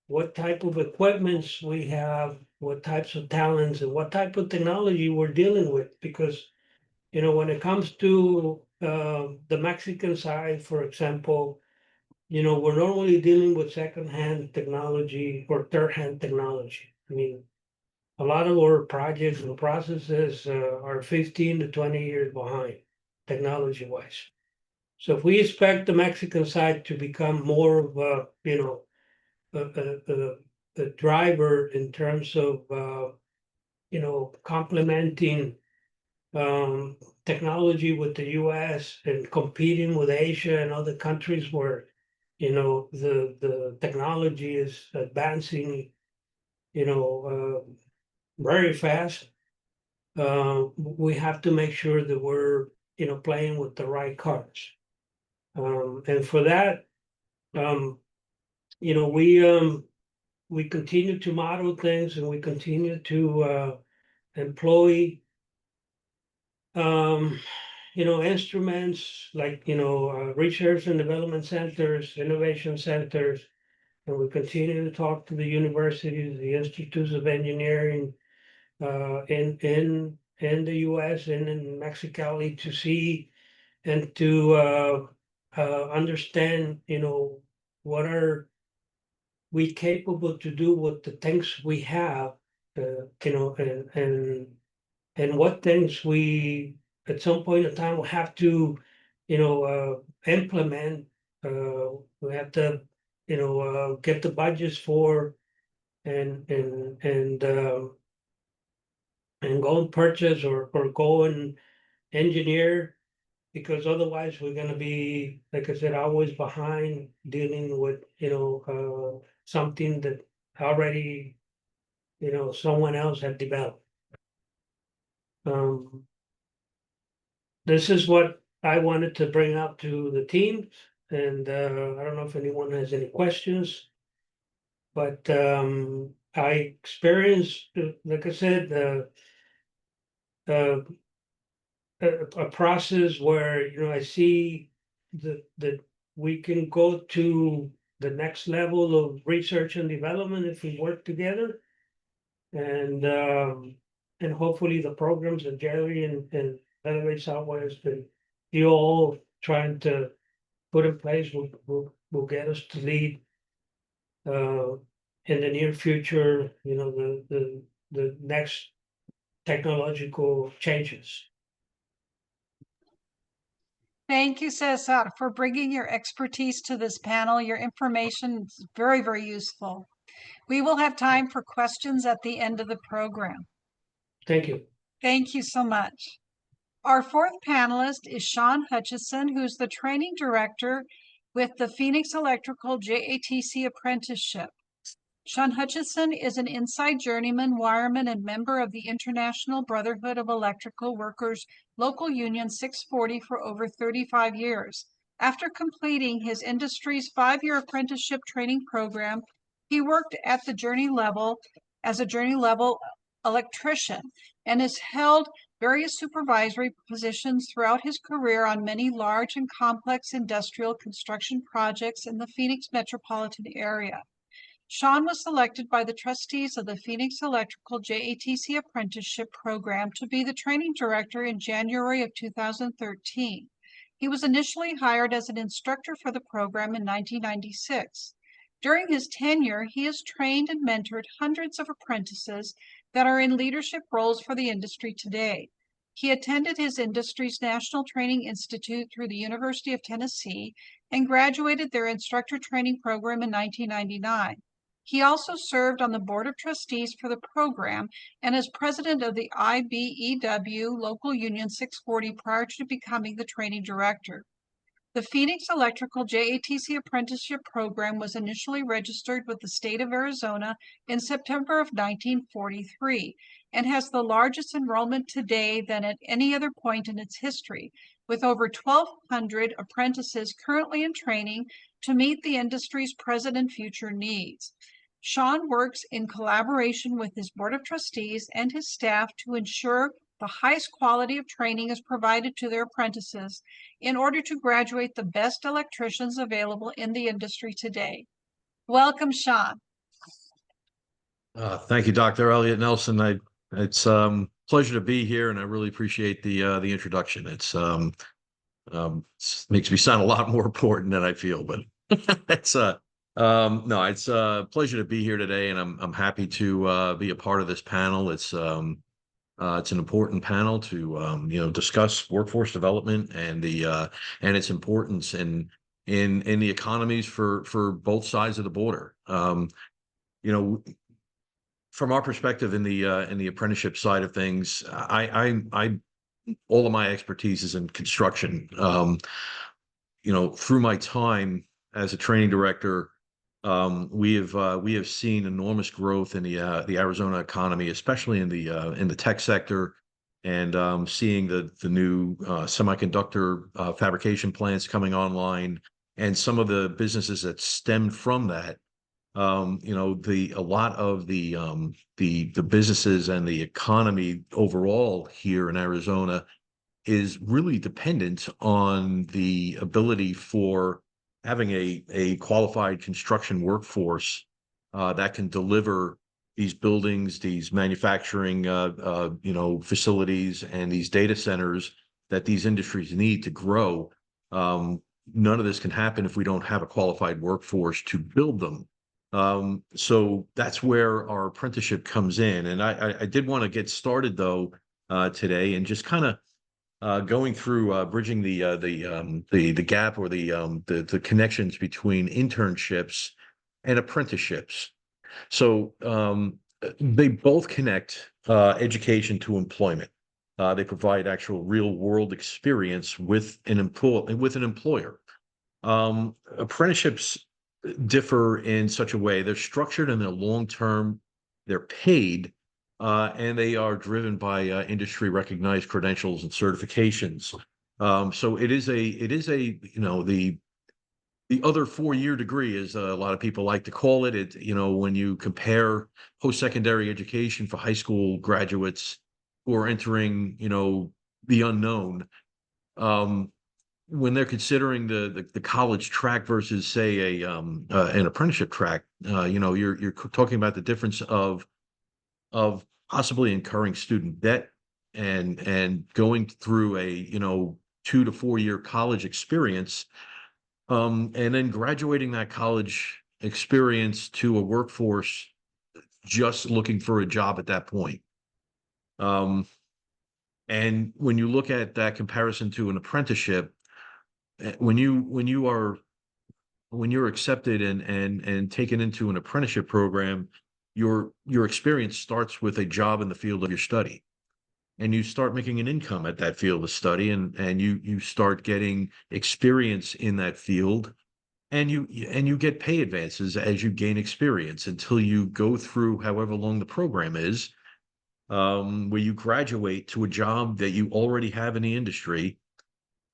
what type of equipments we have, what types of talents, and what type of technology we're dealing with. Because, when it comes to the Mexican side, for example, we're normally dealing with secondhand technology or third-hand technology. I mean, a lot of our projects and processes are 15 to 20 years behind, technology-wise. So if we expect the Mexican side to become more of a, a driver in terms of, complementing technology with the US and competing with Asia and other countries where, the technology is advancing, very fast. We have to make sure that we're, playing with the right cards. And for that, we continue to model things and we continue to employ, instruments like, research and development centers, innovation centers, and we continue to talk to the universities, the institutes of engineering in the US and in Mexicali to see and to understand, what are we capable to do with the things we have, and what things we at some point in time will have to, implement. We have to, get the budgets for and go and purchase or go and engineer, because otherwise we're gonna be, like I said, always behind dealing with, something that already, someone else had developed. this is what I wanted to bring up to the team, and I don't know if anyone has any questions. But I experienced, like I said, uh, a process where I see that we can go to the next level of research and development if we work together, and hopefully the programs that Jerry and Elevate Southwest and you all trying to put in place will get us to lead in the near future, the next technological changes. Thank you, Cesar, for bringing your expertise to this panel. Your information is very, very useful. We will have time for questions at the end of the program. Thank you. Thank you so much. Our fourth panelist is Shawn Hutchinson, who's the training director with the Phoenix Electrical JATC Apprenticeship. Shawn Hutchinson is an inside journeyman, wireman, and member of the International Brotherhood of Electrical Workers Local Union 640 for over 35 years. After completing his industry's 5-year apprenticeship training program, he worked at the journey level as a journey level electrician and has held various supervisory positions throughout his career on many large and complex industrial construction projects in the Phoenix metropolitan area. Shawn was selected by the trustees of the Phoenix Electrical JATC Apprenticeship Program to be the training director in January of 2013. He was initially hired as an instructor for the program in 1996. During his tenure, he has trained and mentored hundreds of apprentices that are in leadership roles for the industry today. He attended his industry's National Training Institute through the University of Tennessee and graduated their instructor training program in 1999. He also served on the Board of Trustees for the program and as president of the IBEW Local Union 640 prior to becoming the training director. The Phoenix Electrical JATC Apprenticeship Program was initially registered with the state of Arizona in September of 1943 and has the largest enrollment today than at any other point in its history, with over 1,200 apprentices currently in training to meet the industry's present and future needs. Shawn works in collaboration with his board of trustees and his staff to ensure the highest quality of training is provided to their apprentices in order to graduate the best electricians available in the industry today. Welcome, Shawn. Thank you, Dr. Elliott-Nelson. It's pleasure to be here, and I really appreciate the introduction. It's makes me sound a lot more important than I feel, but it's no, it's a pleasure to be here today, and I'm happy to be a part of this panel. It's an important panel to discuss workforce development and its importance in the economies for both sides of the border. From our perspective in the apprenticeship side of things, I all of my expertise is in construction. Through my time as a training director, we have seen enormous growth in the Arizona economy, especially in the tech sector, and seeing the new semiconductor fabrication plants coming online, and some of the businesses that stemmed from that. A lot of the businesses and the economy overall here in Arizona is really dependent on the ability for having a qualified construction workforce that can deliver these buildings, these manufacturing facilities, and these data centers that these industries need to grow. None of this can happen if we don't have a qualified workforce to build them. So that's where our apprenticeship comes in. And I did want to get started though today and just kind of going through bridging the gap or the connections between internships and apprenticeships. So they both connect education to employment. They provide actual real world experience with an employer. Apprenticeships differ in such a way they're structured in the long term, they're paid, and they are driven by industry recognized credentials and certifications. So it is a, you know, the other 4-year degree, as a lot of people like to call it. It, you know, when you compare post-secondary education for high school graduates who are entering, you know, the unknown, um, when they're considering the college track versus, say, an apprenticeship track, you know, you're talking about the difference of possibly incurring student debt and going through a, you know, 2 to 4 year college experience, and then graduating that college experience to a workforce just looking for a job at that point. And when you look at that comparison to an apprenticeship, when you're accepted and taken into an apprenticeship program, your experience starts with a job in the field of your study, and you start making an income at that field of study, and you start getting experience in that field, and you get pay advances as you gain experience until you go through however long the program is, where you graduate to a job that you already have in the industry,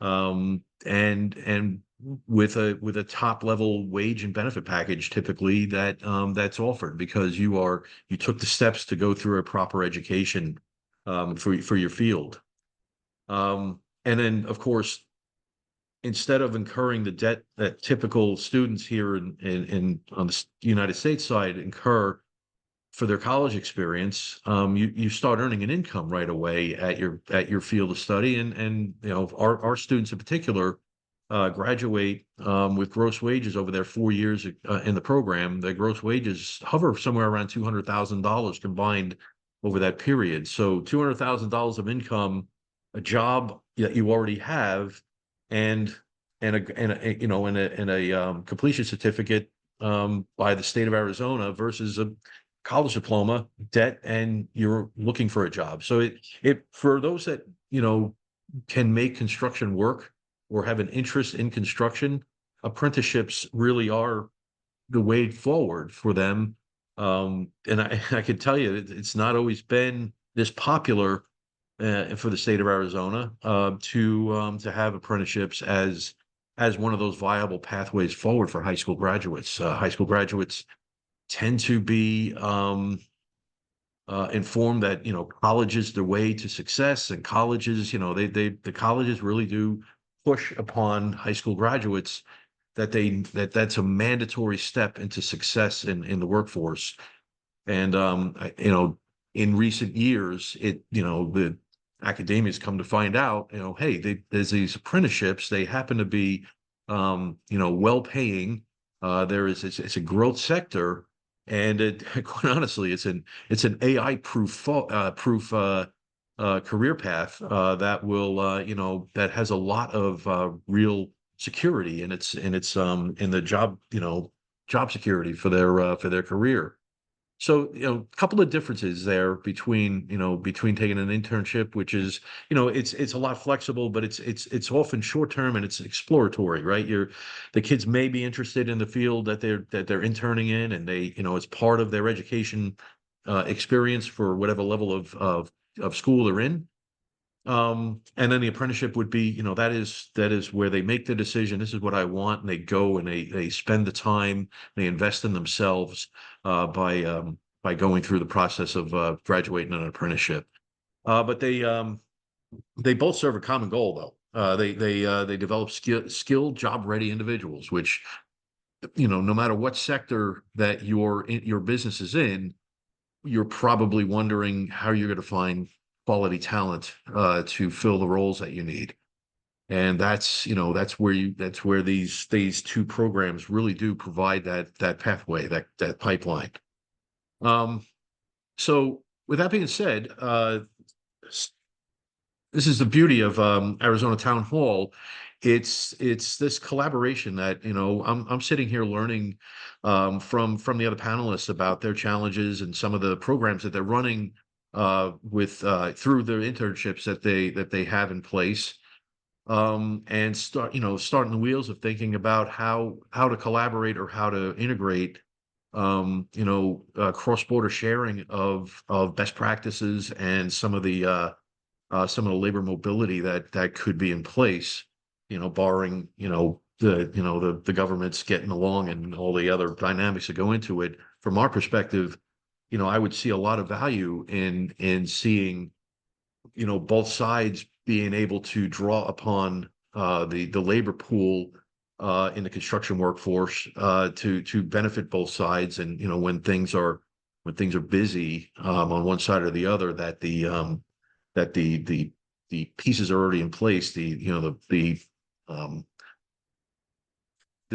and with a top level wage and benefit package typically that's offered because you took the steps to go through a proper education, for your field. And then, of course, instead of incurring the debt that typical students here in on the United States side incur for their college experience, you start earning an income right away at your field of study, and you know, our students in particular graduate with gross wages over their 4 years in the program. Their gross wages hover somewhere around $200,000 combined over that period. So $200,000 of income, a job that you already have, and a you know, and a completion certificate by the state of Arizona versus a college diploma, debt, and you're looking for a job. So it for those that, you know, can make construction work or have an interest in construction, apprenticeships really are the way forward for them. And I can tell you, it's not always been this popular for the state of Arizona to have apprenticeships as one of those viable pathways forward for high school graduates. High school graduates tend to be informed that, you know, college is the way to success, and colleges, you know, the colleges really do push upon high school graduates that that's a mandatory step into success in the workforce. And you know, in recent years, you know, the academia's come to find out, you know, hey, there's these apprenticeships. They happen to be, you know, well paying. It's a growth sector, and quite honestly, it's an AI proof career path that will, you know, that has a lot of real security, and it's in the job, you know, job security for their career. So, you know, a couple of differences there between, you know, between taking an internship, which is, you know, it's a lot flexible, but it's often short term and it's exploratory, right? The kids may be interested in the field that they're interning in, and they, you know, it's part of their education experience for whatever level of school they're in. And then the apprenticeship would be, you know, that is where they make the decision. This is what I want, and they go and they spend the time, they invest in themselves by going through the process of graduating an apprenticeship. But they both serve a common goal, though. They develop skilled, job ready individuals, which, you know, no matter what sector that your business is in, you're probably wondering how you're going to find quality talent to fill the roles that you need. And that's, you know, that's where these two programs really do provide that pathway, that pipeline. So with that being said, this is the beauty of Arizona Town Hall. It's this collaboration that, you know, I'm sitting here learning from the other panelists about their challenges and some of the programs that they're running with through the internships that they have in place, and starting the wheels of thinking about how to collaborate or how to integrate, cross-border sharing of best practices and some of the some of the labor mobility that could be in place, barring, the government's getting along and all the other dynamics that go into it. From our perspective, I would see a lot of value in seeing, both sides being able to draw upon the labor pool in the construction workforce to benefit both sides. And when things are busy on one side or the other, that the pieces are already in place. The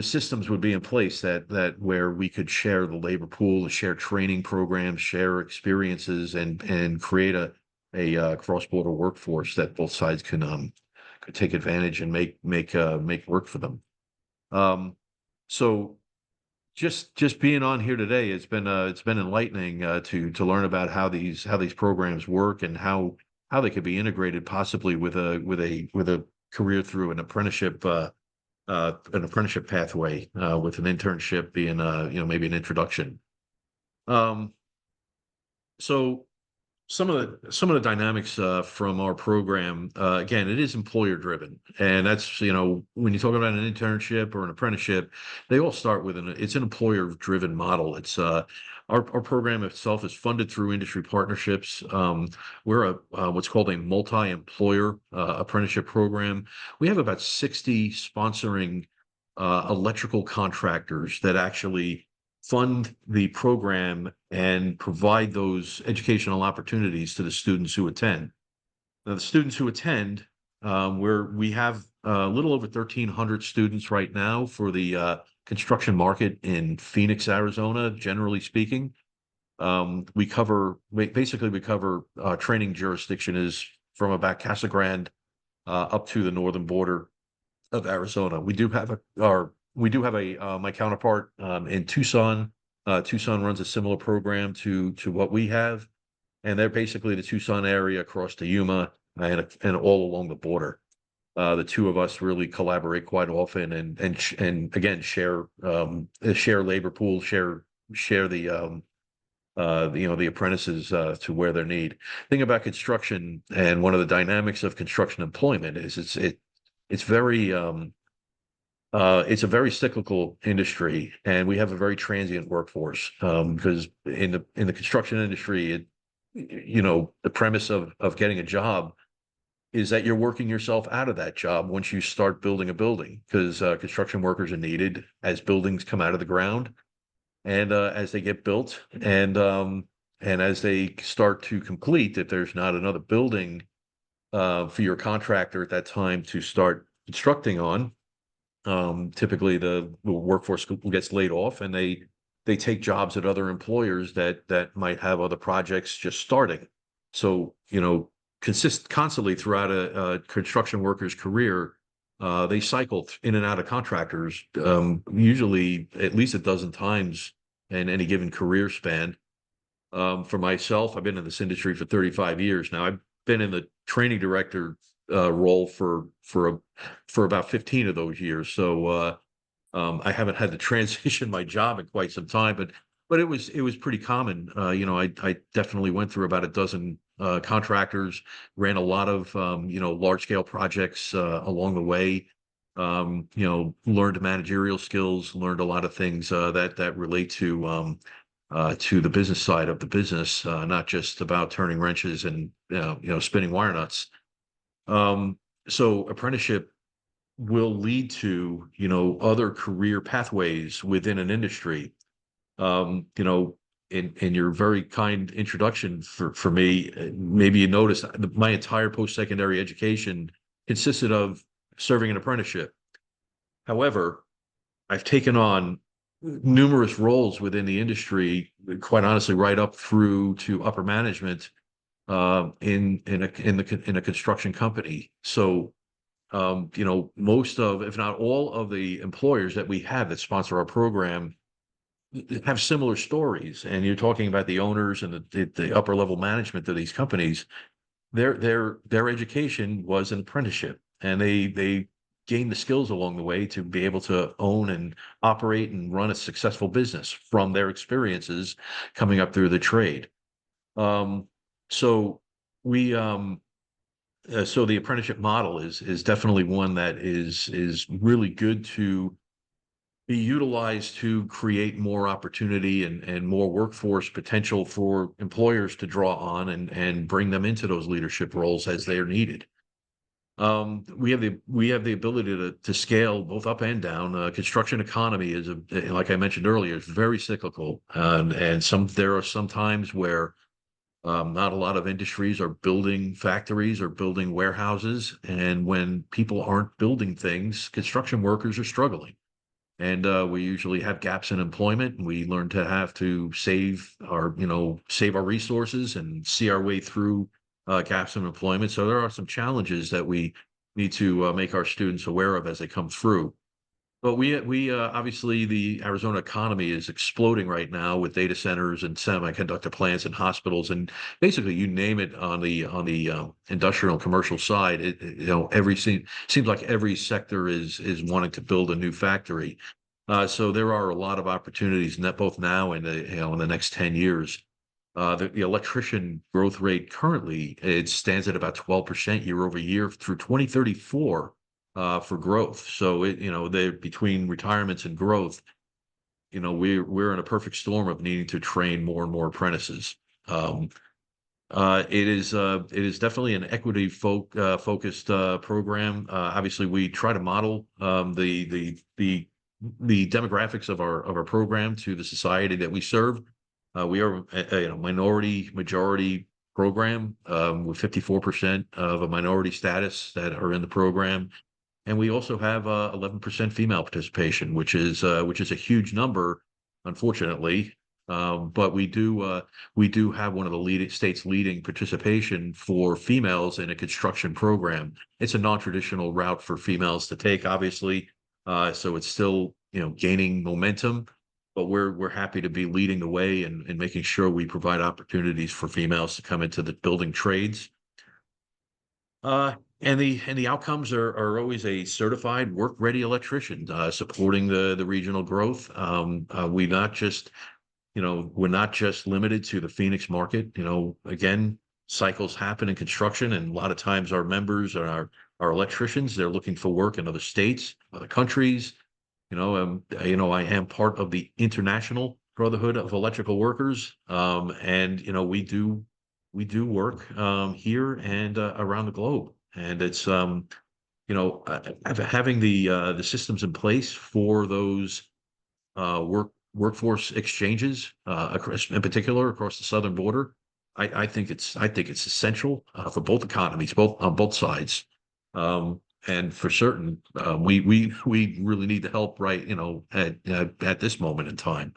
systems would be in place that where we could share the labor pool, share training programs, share experiences, and create a cross-border workforce that both sides could take advantage and make work for them. So just being on here today, it's been enlightening to learn about how these programs work and how they could be integrated possibly with a career through an apprenticeship pathway, with an internship being maybe an introduction. So some of the dynamics from our program, again, it is employer driven, and that's when you talk about an internship or an apprenticeship, they all start with it's an employer driven model. It's our program itself is funded through industry partnerships. We're what's called a multi-employer apprenticeship program. We have about 60 sponsoring electrical contractors that actually fund the program and provide those educational opportunities to the students who attend. Now, the students who attend, we have a little over 1,300 students right now for the construction market in Phoenix, Arizona, generally speaking. We cover training jurisdiction is from about Casa Grande up to the northern border of Arizona. We do have my counterpart in Tucson. Tucson runs a similar program to what we have, and they're basically the Tucson area across the Yuma and all along the border. The two of us really collaborate quite often, and again share labor pool, share the the apprentices to where they're need. Thing about construction, and one of the dynamics of construction employment is it's a very cyclical industry, and we have a very transient workforce because in the construction industry, the premise of getting a job is that you're working yourself out of that job once you start building a building, because construction workers are needed as buildings come out of the ground and as they get built, and as they start to complete. If there's not another building for your contractor at that time to start constructing on, typically the workforce gets laid off, and they take jobs at other employers that might have other projects just starting. So constantly throughout a construction worker's career, they cycle in and out of contractors, usually at least a dozen times in any given career span. For myself, I've been in this industry for 35 years now. I've been in the training director role for about 15 of those years. So I haven't had to transition my job in quite some time, but it was pretty common. I definitely went through about a dozen contractors, ran a lot of large scale projects along the way. Learned managerial skills, learned a lot of things that relate to the business side of the business, not just about turning wrenches and spinning wire nuts. So apprenticeship will lead to other career pathways within an industry. In your very kind introduction for me, maybe you noticed my entire post-secondary education consisted of serving an apprenticeship. However, I've taken on numerous roles within the industry, quite honestly, right up through to upper management in a construction company. So most of, if not all of the employers that we have that sponsor our program have similar stories. And you're talking about the owners and the upper level management of these companies. Their education was an apprenticeship, and they gained the skills along the way to be able to own and operate and run a successful business from their experiences coming up through the trade. So we so the apprenticeship model is definitely one that is really good to be utilized to create more opportunity and more workforce potential for employers to draw on and bring them into those leadership roles as they are needed. We have the ability to scale both up and down. Construction economy is like I mentioned earlier, is very cyclical, and there are some times where not a lot of industries are building factories or building warehouses, and when people aren't building things, construction workers are struggling. And we usually have gaps in employment, and we learn to have to save our resources and see our way through gaps in employment. So there are some challenges that we need to make our students aware of as they come through. But we obviously, the Arizona economy is exploding right now with data centers and semiconductor plants and hospitals, and basically you name it on the industrial and commercial side. Seems like every sector is wanting to build a new factory. So there are a lot of opportunities both now and in the next 10 years. The electrician growth rate currently, it stands at about 12% year over year through 2034. For growth. So they're between retirements and growth, we're in a perfect storm of needing to train more and more apprentices. It is definitely an equity focused program. Obviously, we try to model the demographics of our program to the society that we serve. We are a minority majority program with 54% of a minority status that are in the program. And we also have 11% female participation, which is a huge number, unfortunately. But we do have one of the state's leading participation for females in a construction program. It's a non-traditional route for females to take, obviously. So it's still gaining momentum, but we're happy to be leading the way and making sure we provide opportunities for females to come into the building trades. And the outcomes are always a certified work-ready electrician supporting the regional growth. We're not just limited to the Phoenix market. Again, cycles happen in construction, and a lot of times our members are our electricians. They're looking for work in other states, other countries. I am part of the International Brotherhood of Electrical Workers, and we do work here and around the globe. And it's having the systems in place for those workforce exchanges, in particular across the southern border. I think it's essential for both economies, on both sides. And for certain, we really need the help right at this moment in time.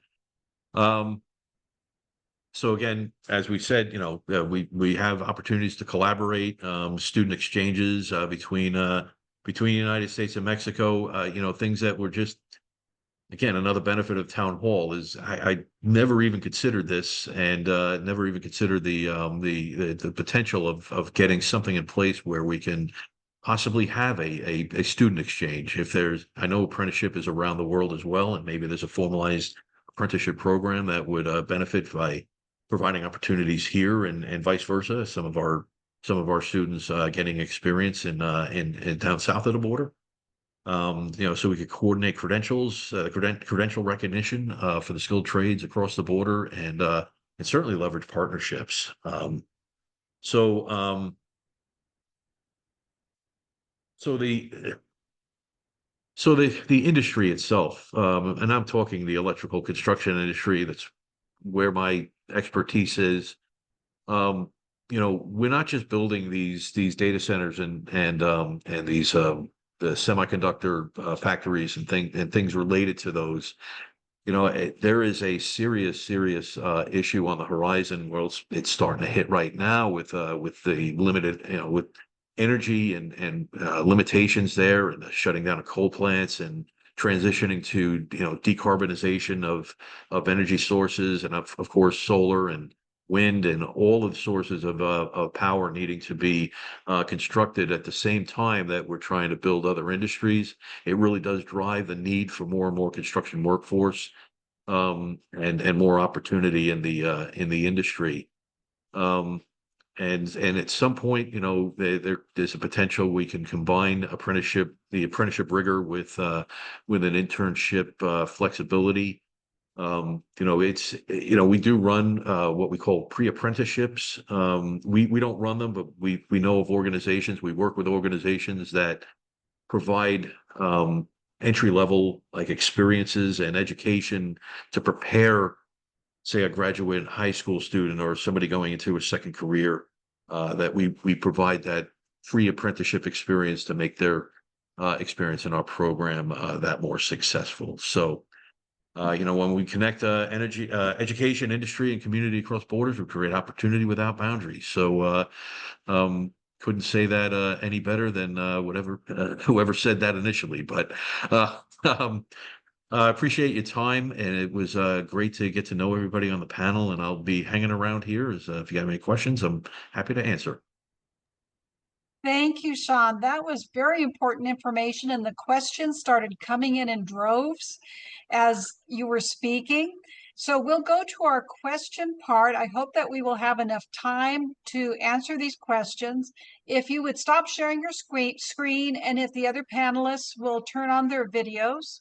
So again, as we said, we have opportunities to collaborate, student exchanges between the United States and Mexico. Things that were just, again, another benefit of town hall is I never even considered this, and never even considered the potential of getting something in place where we can possibly have a student exchange. I know apprenticeship is around the world as well, and maybe there's a formalized apprenticeship program that would benefit by providing opportunities here and vice versa. Some of our students getting experience in down south of the border. So we could coordinate credentials, credential recognition for the skilled trades across the border, and certainly leverage partnerships. So the industry itself, and I'm talking the electrical construction industry. That's where my expertise is. We're not just building these data centers and these the semiconductor factories and things related to those. There is a serious issue on the horizon. Well, it's starting to hit right now with the limited, with energy and limitations there, and the shutting down of coal plants and transitioning to decarbonization of energy sources, and of course solar and wind and all of the sources of power needing to be constructed at the same time that we're trying to build other industries. It really does drive the need for more and more construction workforce, and more opportunity in the industry. And at some point, there's a potential we can combine the apprenticeship rigor with an internship flexibility. We do run what we call pre-apprenticeships. We don't run them, but we know of organizations. We work with organizations that provide entry-level like experiences and education to prepare, say, a graduate high school student or somebody going into a second career, that we provide that free apprenticeship experience to make their experience in our program that more successful. So, when we connect education, industry, and community across borders, we create opportunity without boundaries. So, couldn't say that any better than whoever said that initially. But I appreciate your time, and it was great to get to know everybody on the panel. And I'll be hanging around here. If you have any questions, I'm happy to answer. Thank you, Shawn. That was very important information, and the questions started coming in droves as you were speaking. So we'll go to our question part. I hope that we will have enough time to answer these questions. If you would stop sharing your screen, and if the other panelists will turn on their videos.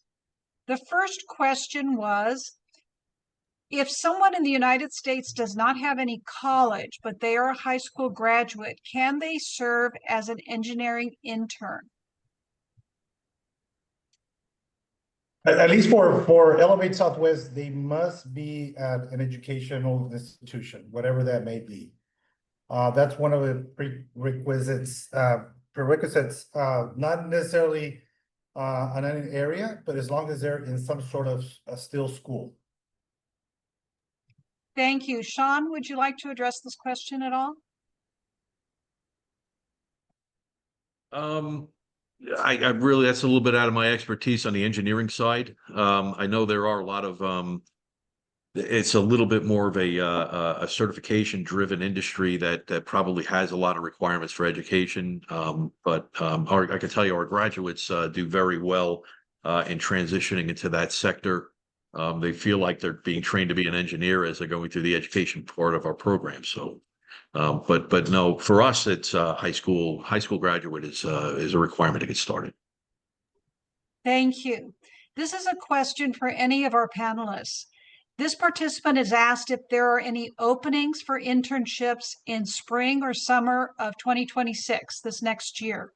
The first question was, if someone in the United States does not have any college, but they are a high school graduate, can they serve as an engineering intern? At least for Elevate Southwest, they must be at an educational institution, whatever that may be. That's one of the prerequisites, not necessarily on an area, but as long as they're in some sort of still school. Thank you. Shawn, would you like to address this question at all? I really, that's a little bit out of my expertise on the engineering side. I know there are a lot of, it's a little bit more of a certification driven industry that probably has a lot of requirements for education. But I can tell you our graduates do very well in transitioning into that sector. They feel like they're being trained to be an engineer as they're going through the education part of our program. So, but no, for us, it's high school graduate is a requirement to get started. Thank you. This is a question for any of our panelists. This participant has asked if there are any openings for internships in spring or summer of 2026, this next year.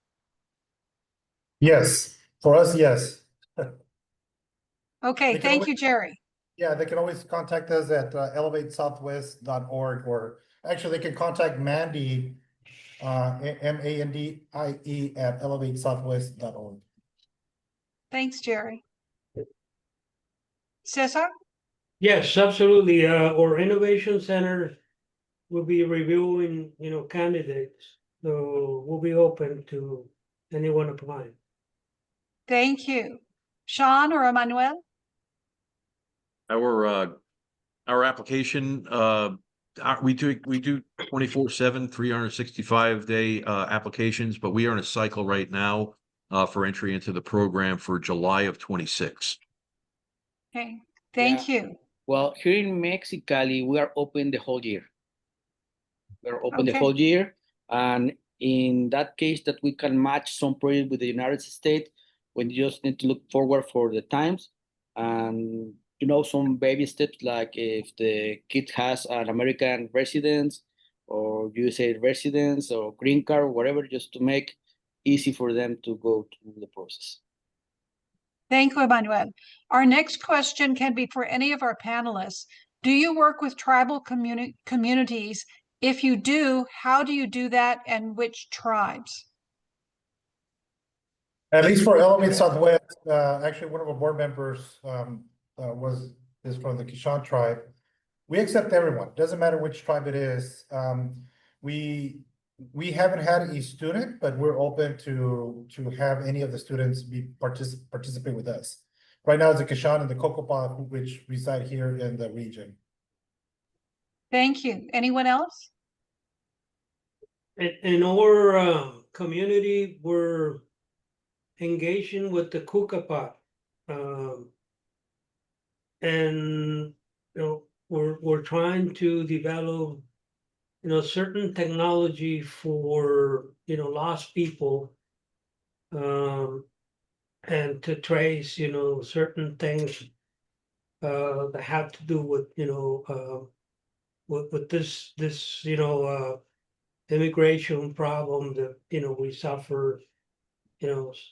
Yes, for us, yes. Okay, thank you, Jerry. Yeah, they can always contact us at elevatesouthwest.org, or actually they can contact Mandy, Mandie at elevatesouthwest.org. Thanks, Jerry. Cesar? Yes, absolutely. Our innovation center will be reviewing, candidates. So we'll be open to anyone applying. Thank you. Shawn or Emmanuel? Our application, we do 24/7, 365-day applications, but we are in a cycle right now for entry into the program for July of 26. Okay, thank you. Well, here in Mexicali, we are open the whole year. We're open the Okay. whole year, and in that case, that we can match some project with the United States, when you just need to look forward for the times, and some baby steps, like if the kid has an American residence or USA residence or green card or whatever, just to make easy for them to go through the process. Thank you, Emmanuel. Our next question can be for any of our panelists. Do you work with tribal communities? If you do, how do you do that, and which tribes? At least for Elevate Southwest, actually one of our board members is from the Shawn tribe. We accept everyone. Doesn't matter which tribe it is. We haven't had a student, but we're open to have any of the students participate with us. Right now, it's the Shawn and the Cocopah, which reside here in the region. Thank you. Anyone else? In our community, we're engaging with the Cocopah, and we're trying to develop certain technology for, lost people, and to trace, certain things that have to do with, with this, immigration problem that, we suffered,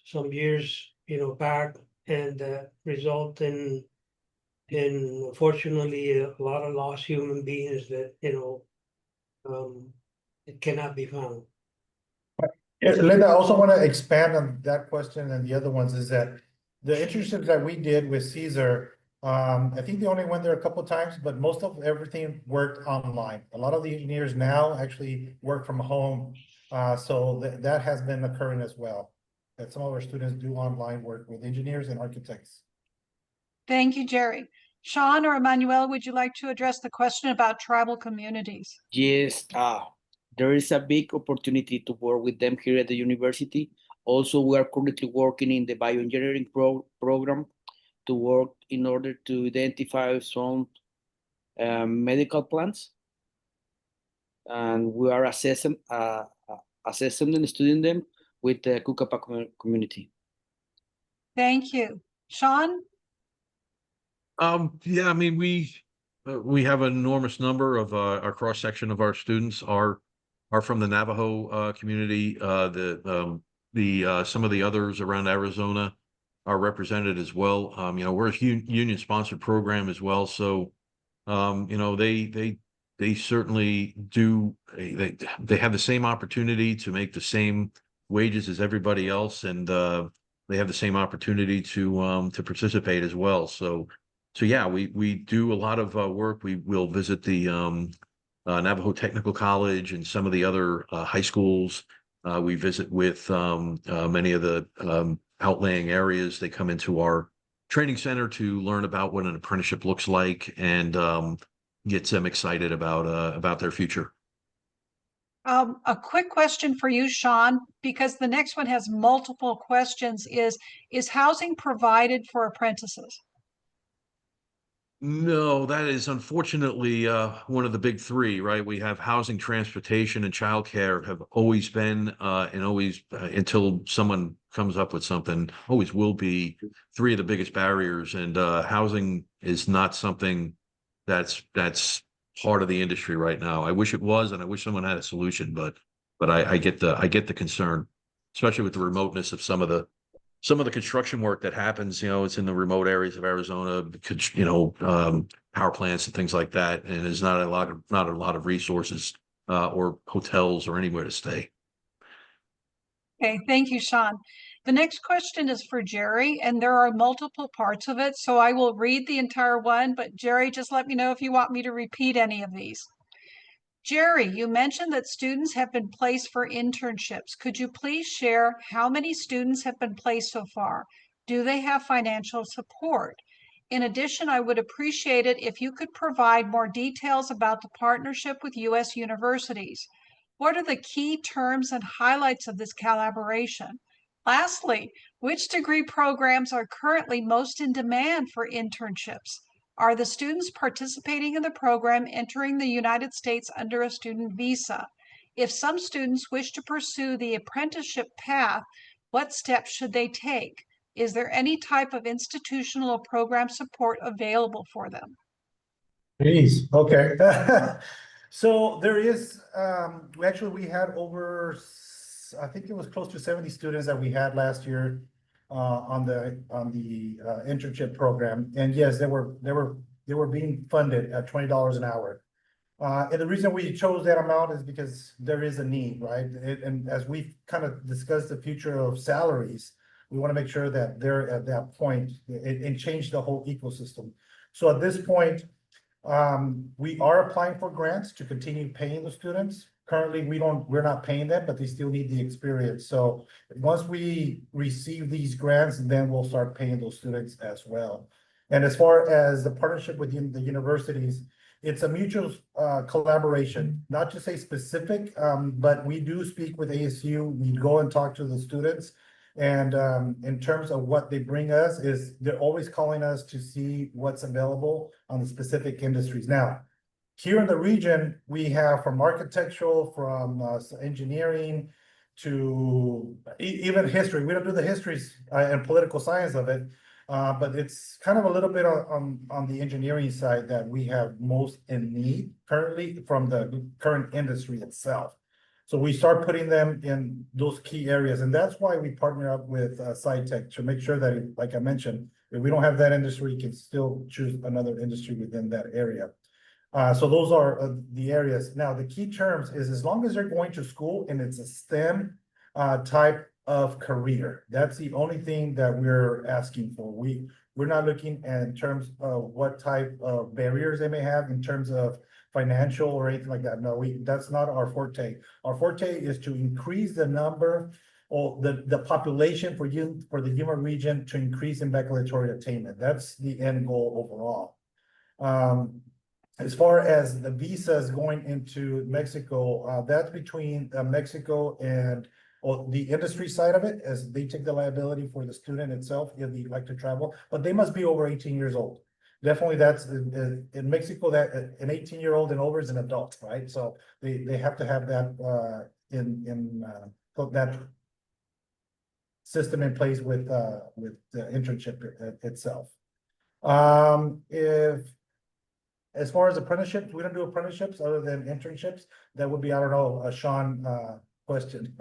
some years, back, and result in unfortunately a lot of lost human beings that, it cannot be found. Yeah, Linda, I also want to expand on that question and the other ones is that the internships that we did with Cesar, I think they only went there a couple of times, but most of everything worked online. A lot of the engineers now actually work from home. So that has been occurring as well, that some of our students do online work with engineers and architects. Thank you, Jerry. Shawn or Emmanuel, would you like to address the question about tribal communities? Yes, there is a big opportunity to work with them here at the university. Also, we are currently working in the bioengineering program to work in order to identify some medical plants. And we are assessing and studying them with the Kukapa community. Thank you. Shawn? Yeah, I mean, we have an enormous number of our cross section of our students are from the Navajo community. Some of the others around Arizona are represented as well. We're a union sponsored program as well, so they certainly do. They have the same opportunity to make the same wages as everybody else, and they have the same opportunity to participate as well. So yeah, we do a lot of work. We will visit the Navajo Technical College and some of the other high schools. We visit with many of the outlying areas. They come into our training center to learn about what an apprenticeship looks like and gets them excited about their future. A quick question for you, Shawn, because the next one has multiple questions, is housing provided for apprentices? No, that is unfortunately one of the big three, right? We have housing, transportation, and childcare have always been and always until someone comes up with something, always will be three of the biggest barriers. And housing is not something that's part of the industry right now. I wish it was, and I wish someone had a solution, but I get the concern, especially with the remoteness of some of the construction work that happens. It's in the remote areas of Arizona, power plants and things like that, and there's not a lot of resources or hotels or anywhere to stay. Okay, thank you, Shawn. The next question is for Jerry, and there are multiple parts of it, so I will read the entire one, but Jerry, just let me know if you want me to repeat any of these. Jerry, you mentioned that students have been placed for internships. Could you please share how many students have been placed so far? Do they have financial support? In addition, I would appreciate it if you could provide more details about the partnership with U.S. universities. What are the key terms and highlights of this collaboration? Lastly, which degree programs are currently most in demand for internships? Are the students participating in the program entering the United States under a student visa? If some students wish to pursue the apprenticeship path, what steps should they take? Is there any type of institutional or program support available for them? Please, okay. So there is, we had over, I think it was close to 70 students that we had last year on the internship program. And yes, they were being funded at $20 an hour. And the reason we chose that amount is because there is a need, right? And as we've kind of discussed the future of salaries, we want to make sure that they're at that point and change the whole ecosystem. So at this point, we are applying for grants to continue paying the students. Currently, we're not paying them, but they still need the experience. So once we receive these grants, then we'll start paying those students as well. And as far as the partnership with the universities, it's a mutual collaboration, not to say specific, but we do speak with ASU. We go and talk to the students. And in terms of what they bring us is they're always calling us to see what's available on the specific industries. Now, Here in the region, we have from architectural, from engineering to even history. We don't do the histories and political science of it, but it's kind of a little bit on the engineering side that we have most in need currently from the current industry itself. So we start putting them in those key areas, and that's why we partner up with SciTech to make sure that, like I mentioned, if we don't have that industry, we can still choose another industry within that area. So those are the areas. Now, the key terms is as long as they're going to school and it's a STEM type of career, that's the only thing that we're asking for. We're not looking at in terms of what type of barriers they may have in terms of financial or anything like that. No, that's not our forte. Our forte is to increase the number or the population for the Yuma region to increase in baccalaureate attainment. That's the end goal overall. As far as the visas going into Mexico, that's between Mexico and the industry side of it, as they take the liability for the student itself if they like to travel, but they must be over 18 years old. Definitely, that's in Mexico, that an 18-year-old and over is an adult, right? So they have to have that in that system in place with the internship itself. As far as apprenticeships, we don't do apprenticeships other than internships. That would be, I don't know, a Shawn question.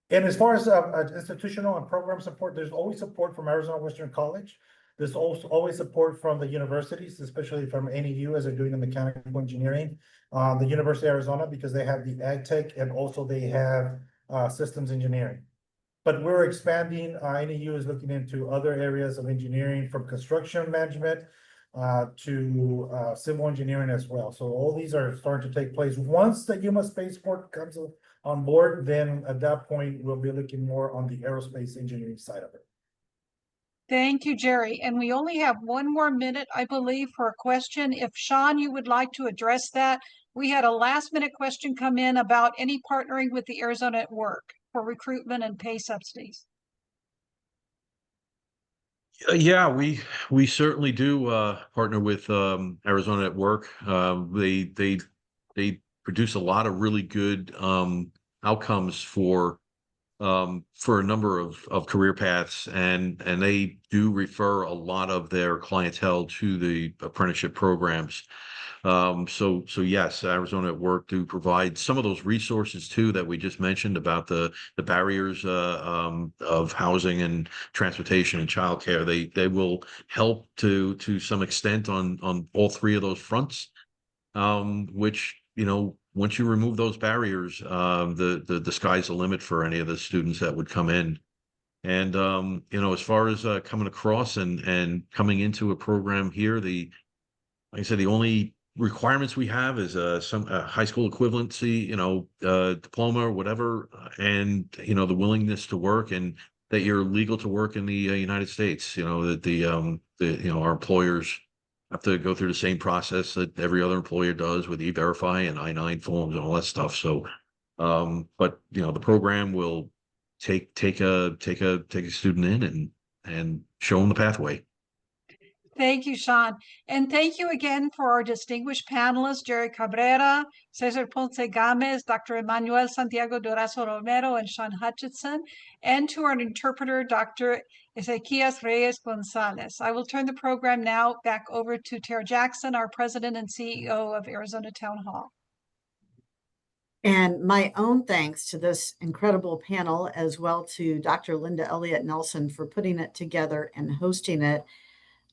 And as far as institutional and program support, there's always support from Arizona Western College. There's also always support from the universities, especially from NEU as they're doing the mechanical engineering. The University of Arizona, because they have the AgTech and also they have systems engineering. But we're expanding, NEU is looking into other areas of engineering from construction management to civil engineering as well. So all these are starting to take place. Once the Yuma Spaceport comes on board, then at that point, we'll be looking more on the aerospace engineering side of it. Thank you, Jerry. And we only have 1 more minute, I believe, for a question. If Shawn, you would like to address that. We had a last-minute question come in about any partnering with the Arizona at Work for recruitment and pay subsidies. Yeah, we certainly do partner with Arizona at Work. They produce a lot of really good outcomes for a number of career paths, and they do refer a lot of their clientele to the apprenticeship programs. So yes, Arizona at Work do provide some of those resources too that we just mentioned about the barriers of housing and transportation and childcare. They will help to some extent on all 3 of those fronts, which, you know, once you remove those barriers, the sky's the limit for any of the students that would come in. And you know, as far as coming across and coming into a program here, like I said, the only requirements we have is some high school equivalency, you know, diploma or whatever, and you know, the willingness to work and that you're legal to work in the United States. You know, that you know, our employers have to go through the same process that every other employer does with E-Verify and I-9 forms and all that stuff. So, but you know, the program will take a student in and show them the pathway. Thank you, Shawn. And thank you again for our distinguished panelists, Jerry Cabrera, Cesar Ponce Gámez, Dr. Emmanuel Santiago Durazo Romero, and Shawn Hutchinson, and to our interpreter, Dr. Ezequías Reyes Gonzalez. I will turn the program now back over to Tara Jackson, our president and CEO of Arizona Town Hall. And my own thanks to this incredible panel, as well to Dr. Linda Elliott-Nelson for putting it together and hosting it.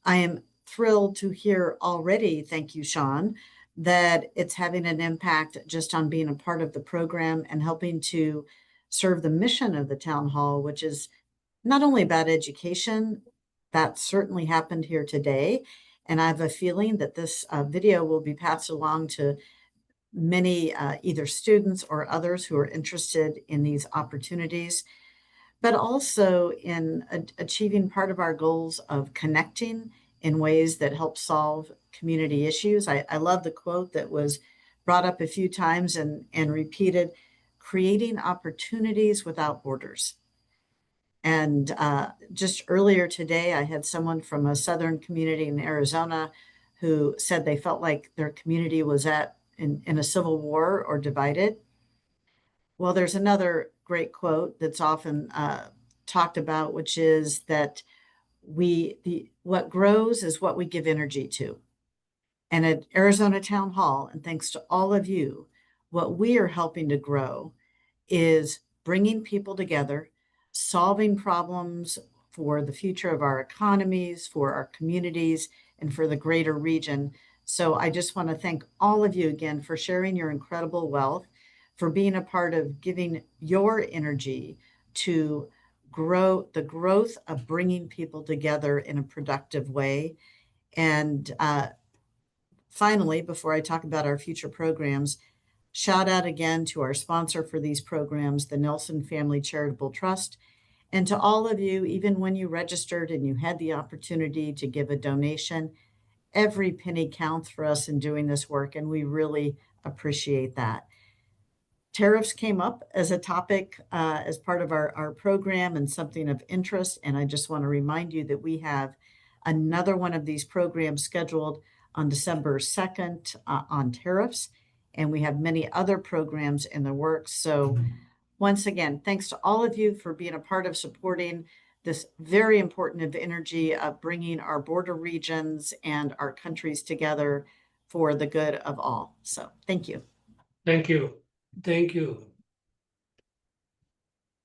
I am thrilled to hear already, thank you, Shawn, that it's having an impact just on being a part of the program and helping to serve the mission of the town hall, which is not only about education, that certainly happened here today. And I have a feeling that this video will be passed along to many either students or others who are interested in these opportunities, but also in achieving part of our goals of connecting in ways that help solve community issues. I love the quote that was brought up a few times and repeated, creating opportunities without borders. And just earlier today, I had someone from a southern community in Arizona who said they felt like their community was in a civil war or divided. Well, there's another great quote that's often talked about, which is that what grows is what we give energy to. And at Arizona Town Hall, and thanks to all of you, what we are helping to grow is bringing people together, solving problems for the future of our economies, for our communities, and for the greater region. So I just want to thank all of you again for sharing your incredible wealth, for being a part of giving your energy to grow the growth of bringing people together in a productive way. And finally, before I talk about our future programs, shout out again to our sponsor for these programs, the Nelson Family Charitable Trust, and to all of you, even when you registered and you had the opportunity to give a donation. Every penny counts for us in doing this work, and we really appreciate that. Tariffs came up as a topic as part of our program and something of interest, and I just want to remind you that we have another one of these programs scheduled on December 2nd on tariffs, and we have many other programs in the works. So once again, thanks to all of you for being a part of supporting this very important of energy of bringing our border regions and our countries together for the good of all. So thank you. Thank you. Thank you.